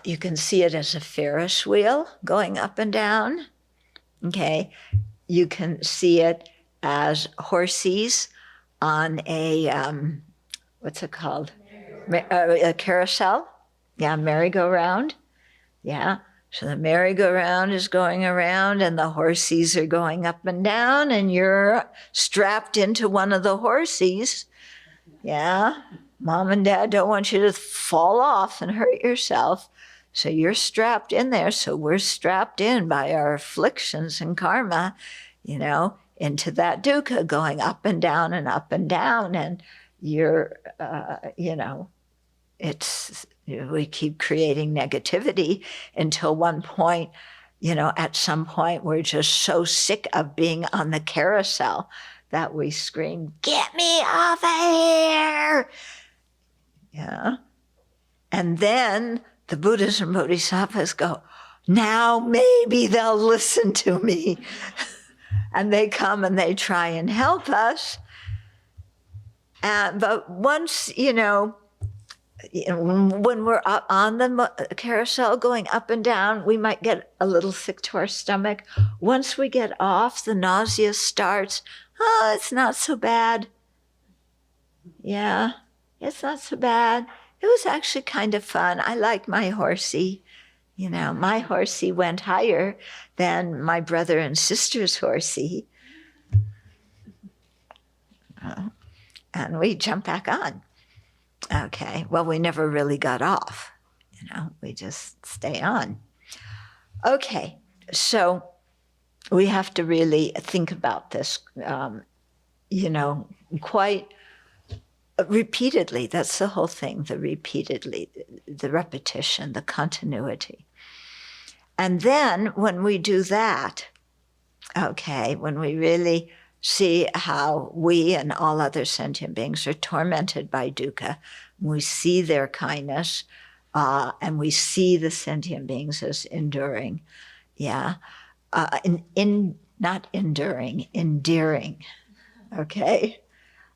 you can see it as a Ferris wheel going up and down. Okay. You can see it as horses on a, what's it called? A carousel. Yeah, merry-go-round. Yeah. So the merry-go-round is going around and the horses are going up and down and you're strapped into one of the horses. Yeah. Mom and Dad don't want you to fall off and hurt yourself. So you're strapped in there. So we're strapped in by our afflictions and karma, into that dukkha going up and down and up and down. And you're, we keep creating negativity until one point, at some point we're just so sick of being on the carousel that we scream, "Get me off of here!" Yeah. And then the Buddhas and Bodhisattvas go, now maybe they'll listen to me. And they come and they try and help us. But once, when we're up on the carousel going up and down, we might get a little sick to our stomach. Once we get off, the nausea starts. Oh, it's not so bad. Yeah, it's not so bad. It was actually kind of fun. I like my horsey. My horsey went higher than my brother and sister's horsey. And we jump back on. Okay, well, we never really got off. We just stay on. Okay, so we have to really think about this, quite repeatedly. That's the whole thing, the repetition, the continuity. And then when we do that, when we really see how we and all other sentient beings are tormented by dukkha, we see their kindness, and we see the sentient beings as enduring. Yeah. Not enduring, endearing. Okay.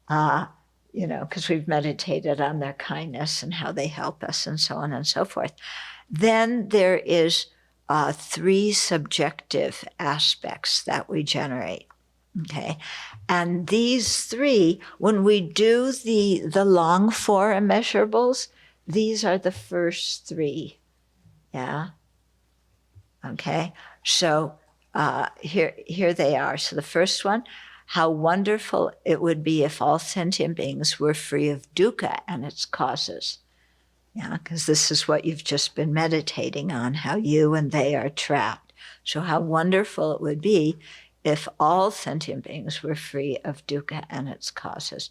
Because we've meditated on their kindness and how they help us and so on and so forth. Then there is 3 subjective aspects that we generate. Okay. And these 3, when we do the long 4 immeasurables, these are the first 3. Yeah. Okay. So here they are. So the first one, how wonderful it would be if all sentient beings were free of dukkha and its causes. Yeah, because this is what you've just been meditating on, how you and they are trapped. So how wonderful it would be if all sentient beings were free of dukkha and its causes.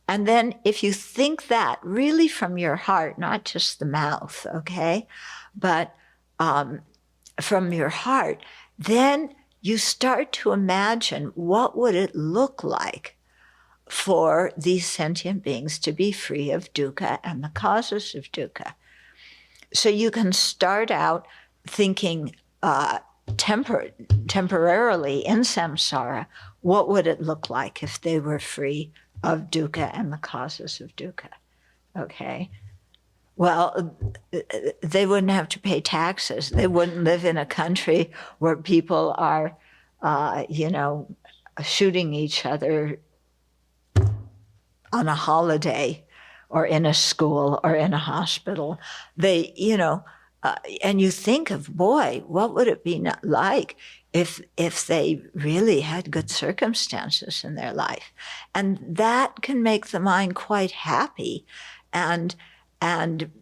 And then if you think that really from your heart, not just the mouth, okay, but from your heart, then you start to imagine what would it look like for these sentient beings to be free of dukkha and the causes of dukkha. So you can start out thinking temporarily in samsara, what would it look like if they were free of dukkha and the causes of dukkha? Okay. Well, they wouldn't have to pay taxes. They wouldn't live in a country where people are, shooting each other on a holiday or in a school or in a hospital. They, and you think of, boy, what would it be like if they really had good circumstances in their life? And that can make the mind quite happy and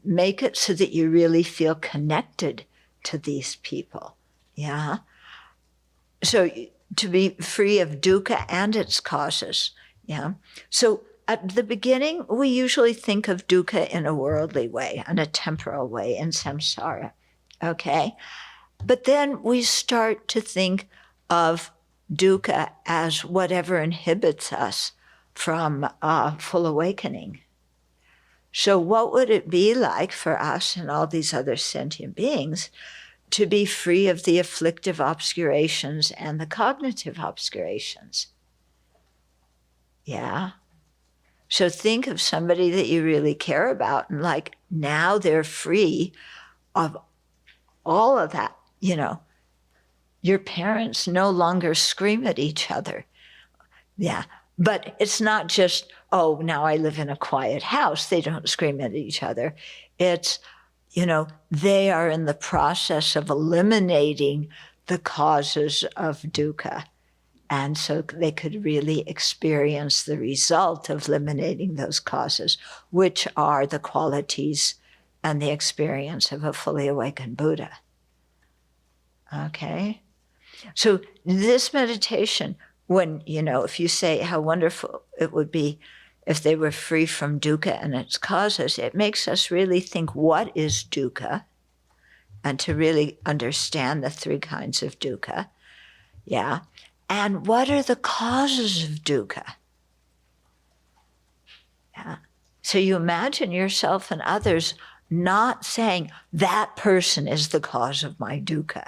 make it so that you really feel connected to these people. Yeah. So to be free of dukkha and its causes. Yeah. So at the beginning, we usually think of dukkha in a worldly way, in a temporal way, in samsara, okay? But then we start to think of dukkha as whatever inhibits us from full awakening. So what would it be like for us and all these other sentient beings to be free of the afflictive obscurations and the cognitive obscurations? Yeah. So think of somebody that you really care about, and like now they're free of all of that. You know, your parents no longer scream at each other. Yeah. But it's not just, oh, now I live in a quiet house. They don't scream at each other. It's, you know, they are in the process of eliminating the causes of dukkha. And so they could really experience the result of eliminating those causes, which are the qualities and the experience of a fully awakened Buddha. Okay? So this meditation, when, you know, if you say how wonderful it would be if they were free from dukkha and its causes, it makes us really think, what is dukkha? And to really understand the three kinds of dukkha. Yeah. And what are the causes of dukkha? Yeah. So you imagine yourself and others not saying, that person is the cause of my dukkha.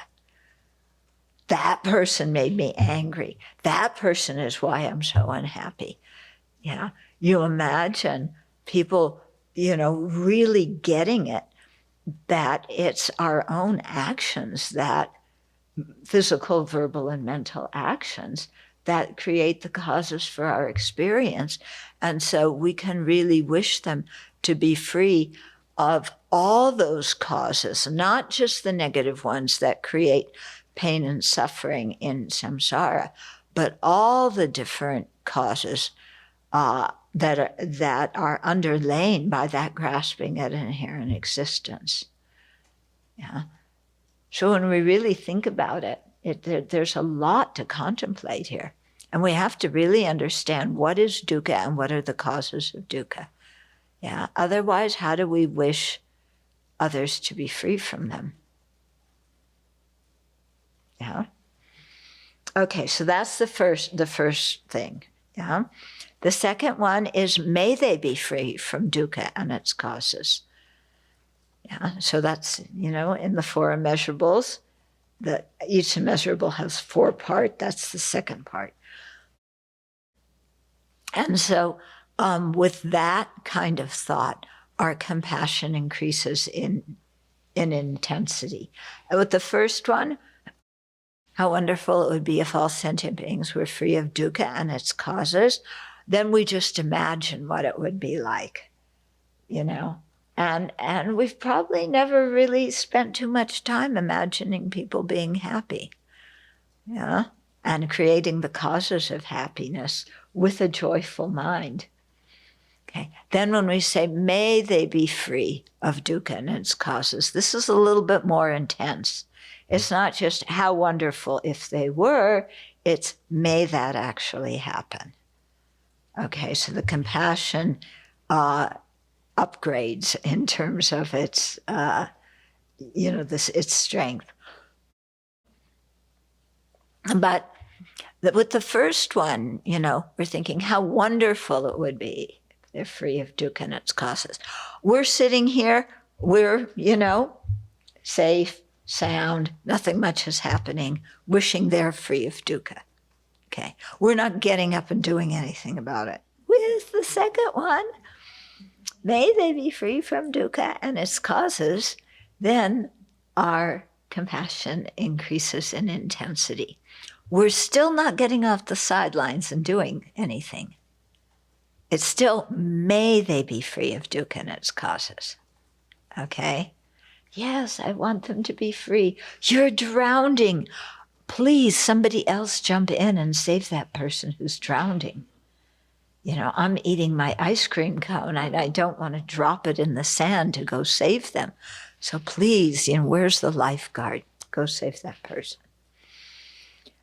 That person made me angry. That person is why I'm so unhappy. Yeah. You imagine people, you know, really getting it, that it's our own actions, that physical, verbal, and mental actions that create the causes for our experience. And so we can really wish them to be free of all those causes, not just the negative ones that create pain and suffering in samsara, but all the different causes that are underlain by that grasping at inherent existence. Yeah. So when we really think about it, there's a lot to contemplate here. And we have to really understand what is dukkha and what are the causes of dukkha. Yeah. Otherwise, how do we wish others to be free from them? Yeah. Okay, so that's the first thing. Yeah. The second one is, may they be free from dukkha and its causes. Yeah. So that's, you know, in the four immeasurables, that each immeasurable has 4 parts. That's the second part. And so with that kind of thought, our compassion increases in intensity. And with the first one, how wonderful it would be if all sentient beings were free of dukkha and its causes. Then we just imagine what it would be like, you know. And we've probably never really spent too much time imagining people being happy, yeah, and creating the causes of happiness with a joyful mind. Okay. Then when we say, may they be free of dukkha and its causes, this is a little bit more intense. It's not just how wonderful if they were, it's may that actually happen. Okay, so the compassion upgrades in terms of its, its strength. But with the first one, you know, we're thinking how wonderful it would be if they're free of dukkha and its causes. We're sitting here, we're, you know, safe, sound, nothing much is happening, wishing they're free of dukkha. Okay, we're not getting up and doing anything about it. With the second one, may they be free from dukkha and its causes, then our compassion increases in intensity. We're still not getting off the sidelines and doing anything. It's still, may they be free of dukkha and its causes. Okay? Yes, I want them to be free. You're drowning. Please, somebody else jump in and save that person who's drowning. You know, I'm eating my ice cream cone. I don't want to drop it in the sand to go save them. So please, you know, where's the lifeguard? Go save that person.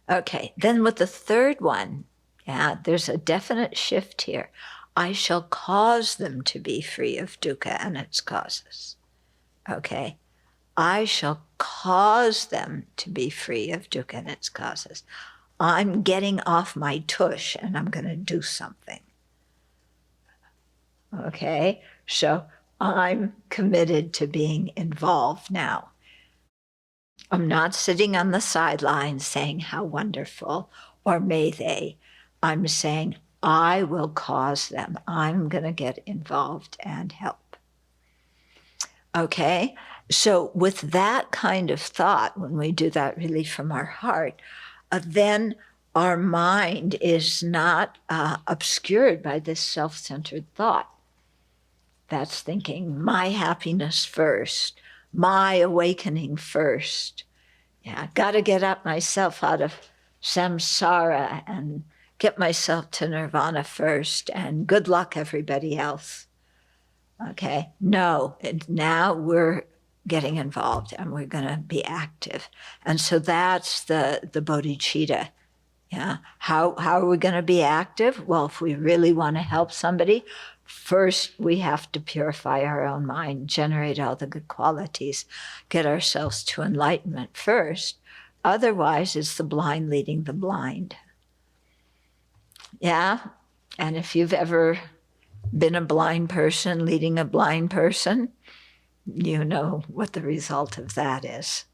Okay, then with the third one, yeah, there's a definite shift here. I shall cause them to be free of dukkha and its causes. Okay? I shall cause them to be free of dukkha and its causes. I'm getting off my tush and I'm going to do something. Okay? So I'm committed to being involved now. I'm not sitting on the sidelines saying how wonderful or may they. I'm saying I will cause them. I'm going to get involved and help. Okay? So with that kind of thought, when we do that really from our heart, then our mind is not obscured by this self-centered thought. That's thinking my happiness first, my awakening first. Yeah, got to get up myself out of samsara and get myself to nirvana first, and good luck everybody else. Okay, no, now we're getting involved and we're going to be active. And so that's the bodhichitta. Yeah, how are we going to be active? Well, if we really want to help somebody, first we have to purify our own mind, generate all the good qualities, get ourselves to enlightenment first. Otherwise, it's the blind leading the blind. Yeah, and if you've ever been a blind person leading a blind person, you know what the result of that is.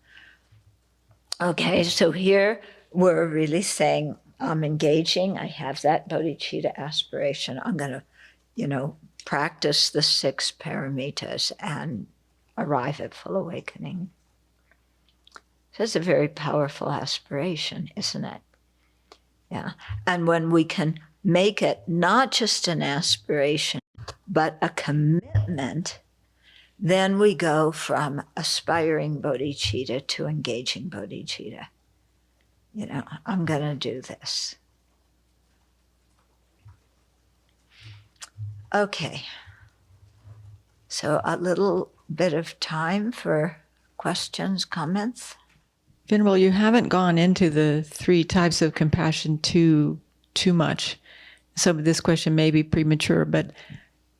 Okay, so here we're really saying, I'm engaging, I have that bodhicitta aspiration, I'm going to, practice the 6 paramitas and arrive at full awakening. So it's a very powerful aspiration, isn't it? Yeah, and when we can make it not just an aspiration, but a commitment, then we go from aspiring bodhicitta to engaging bodhicitta. I'm going to do this. Okay. So a little bit of time for questions, comments. Venerable, you haven't gone into the 3 types of compassion too much. So this question may be premature, but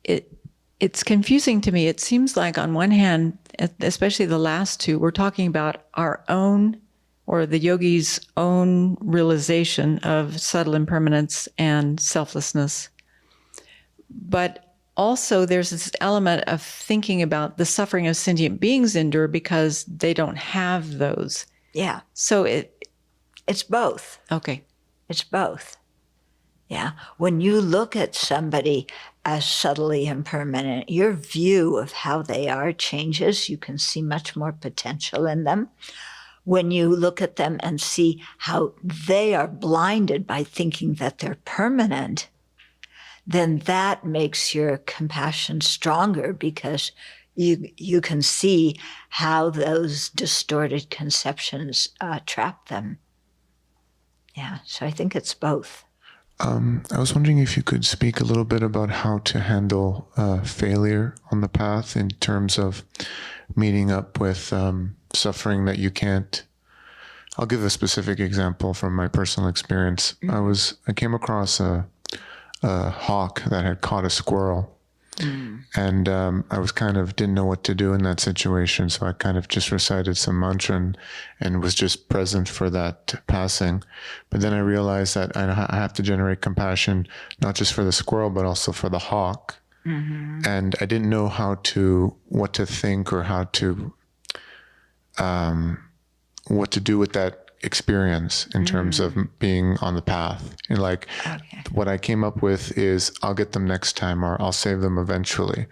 it's confusing to me. It seems like on one hand, especially the last 2, we're talking about our own, or the yogi's own, realization of subtle impermanence and selflessness. But also there's this element of thinking about the suffering of sentient beings endure because they don't have those. Yeah. So it's both. Okay. It's both. Yeah. When you look at somebody as subtly impermanent, your view of how they are changes. You can see much more potential in them. When you look at them and see how they are blinded by thinking that they're permanent, then that makes your compassion stronger because you can see how those distorted conceptions trap them. Yeah, so I think it's both. I was wondering if you could speak a little bit about how to handle failure on the path in terms of meeting up with suffering that you can't. I'll give a specific example from my personal experience. Mm-hmm. I came across a hawk that had caught a squirrel. And I was didn't know what to do in that situation. So I kind of just recited some mantra and was just present for that passing. But then I realized that I have to generate compassion, not just for the squirrel, but also for the hawk. Mm-hmm. And I didn't know what to think or what to do with that experience in terms of being on the path. And what I came up with is I'll get them next time, or I'll save them eventually.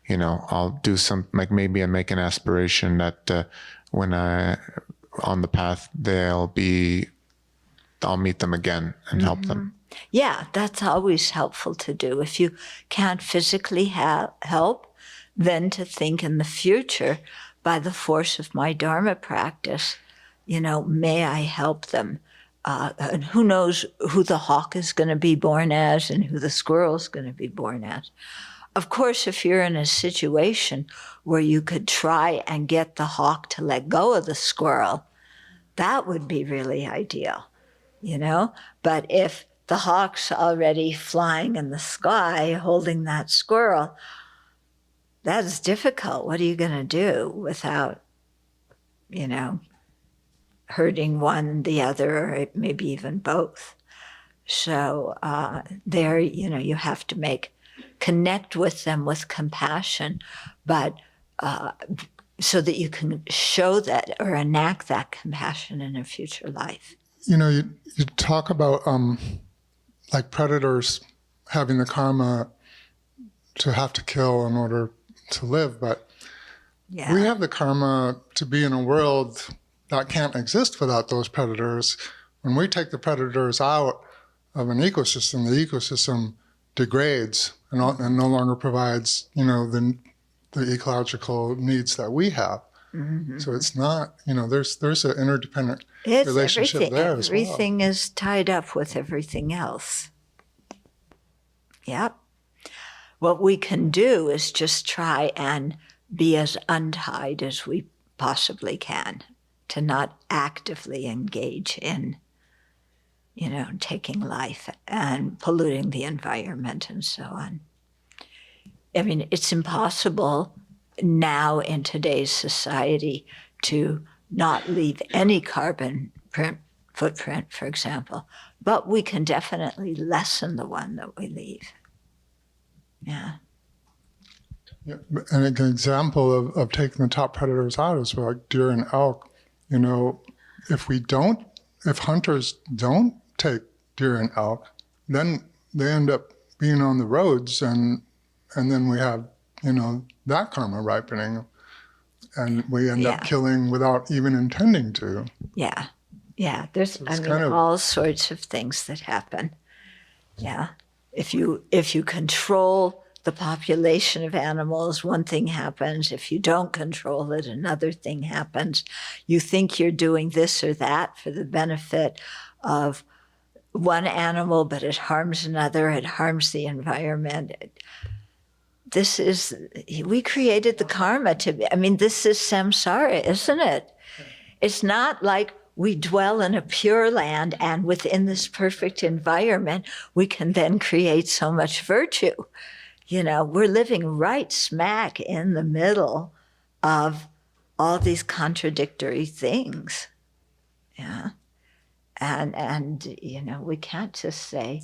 I'll do some, maybe I make an aspiration that when on the path, I'll meet them again and help them. Yeah, that's always helpful to do. If you can't physically help, then to think in the future, by the force of my Dharma practice, may I help them? And who knows who the hawk is going to be born as and who the squirrel is going to be born as. Of course, if you're in a situation where you could try and get the hawk to let go of the squirrel, that would be really ideal, But if the hawk's already flying in the sky holding that squirrel. That's difficult. What are you going to do without, hurting one, the other, or maybe even both? So there, you have to connect with them with compassion, but so that you can show that or enact that compassion in a future life. You talk about like predators having the karma to have to kill in order to live, but we have the karma to be in a world that can't exist without those predators. When we take the predators out of an ecosystem, the ecosystem degrades and no longer provides, the ecological needs that we have. Mm-hmm. So it's not, there's an interdependent relationship there as well. Everything is tied up with everything else. Yep. What we can do is just try and be as untied as we possibly can, to not actively engage in, taking life and polluting the environment and so on. I mean, it's impossible now in today's society to not leave any carbon footprint, for example, but we can definitely lessen the one that we leave. Yeah. Yeah, and an example of taking the top predators out is like deer and elk. If hunters don't take deer and elk, then they end up being on the roads, and then we have, that karma ripening, and we end up killing without even intending to. Yeah. Yeah. There's, all sorts of things that happen. Yeah. If you control the population of animals, one thing happens. If you don't control it, another thing happens. You think you're doing this or that for the benefit of one animal, but it harms another, it harms the environment. We created the karma this is samsara, isn't it? It's not like we dwell in a pure land and within this perfect environment, we can then create so much virtue. We're living right smack in the middle of all these contradictory things. Yeah. And we can't just say,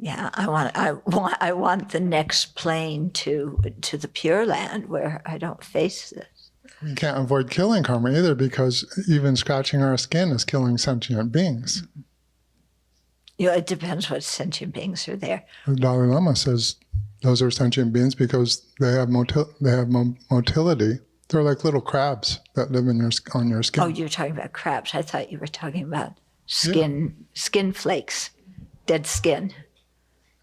I want the next plane to the Pure Land where I don't face this. We can't avoid killing karma either, because even scratching our skin is killing sentient beings. It depends what sentient beings are there. The Dalai Lama says those are sentient beings because they have motility. They're like little crabs that live on your skin. Oh, you're talking about crabs. I thought you were talking about skin flakes, dead skin.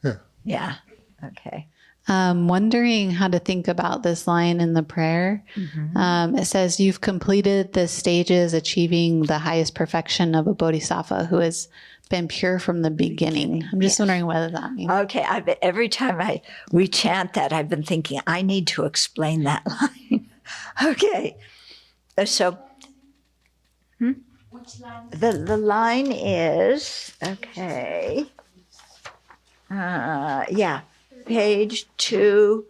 Yeah. Yeah. Okay. Wondering how to think about this line in the prayer. Mm-hmm. It says, "You've completed the stages achieving the highest perfection of a bodhisattva who has been pure from the beginning." I'm just wondering whether that means. Okay. Every time we chant that, I've been thinking, I need to explain that line. Okay. So which line? The line is, okay. Page 2.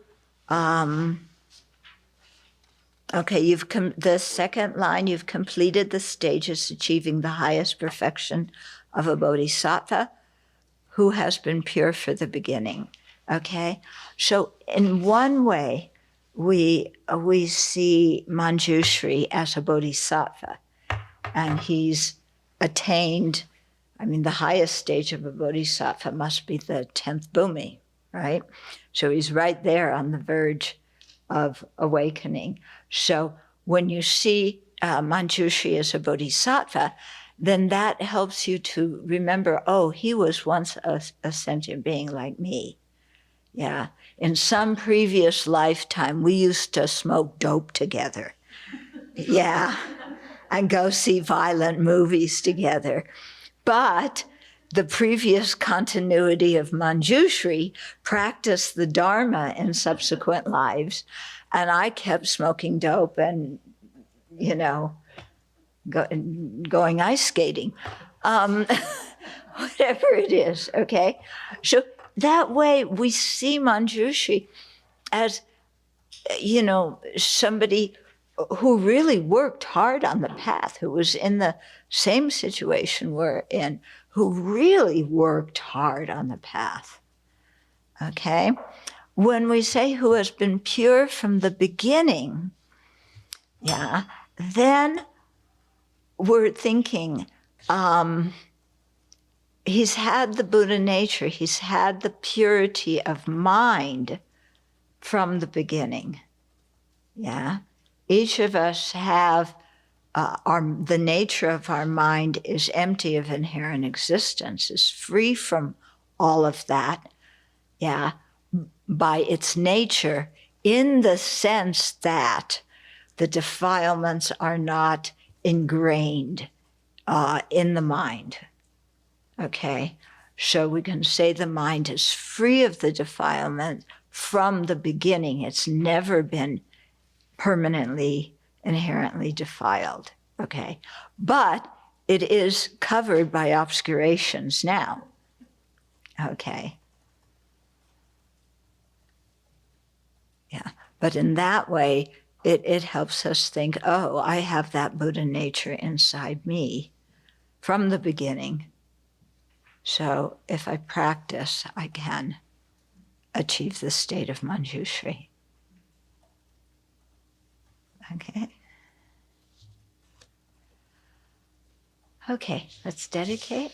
Okay, the second line, you've completed the stages achieving the highest perfection of a bodhisattva who has been pure for the beginning. Okay? So in one way, we see Manjushri as a bodhisattva, and he's attained, the highest stage of a bodhisattva must be the 10th bhumi, right? So he's right there on the verge of awakening. So when you see Manjushri as a bodhisattva, then that helps you to remember, he was once a sentient being like me. Yeah. In some previous lifetime, we used to smoke dope together. Yeah. And go see violent movies together. But the previous continuity of Manjushri practiced the Dharma in subsequent lives. And I kept smoking dope and, going ice skating. whatever it is, okay? So that way we see Manjushri as, somebody who really worked hard on the path, who was in the same situation we're in, who really worked hard on the path, okay? When we say who has been pure from the beginning, then we're thinking, he's had the Buddha nature, he's had the purity of mind from the beginning. Each of us have, the nature of our mind is empty of inherent existence, is free from all of that, by its nature, in the sense that the defilements are not ingrained in the mind. Okay, so we can say the mind is free of the defilement from the beginning. It's never been permanently, inherently defiled. Okay, but it is covered by obscurations now. Okay. But in that way, it helps us think, oh, I have that Buddha nature inside me from the beginning. So if I practice, I can achieve the state of Manjushri. Okay. Okay, let's dedicate.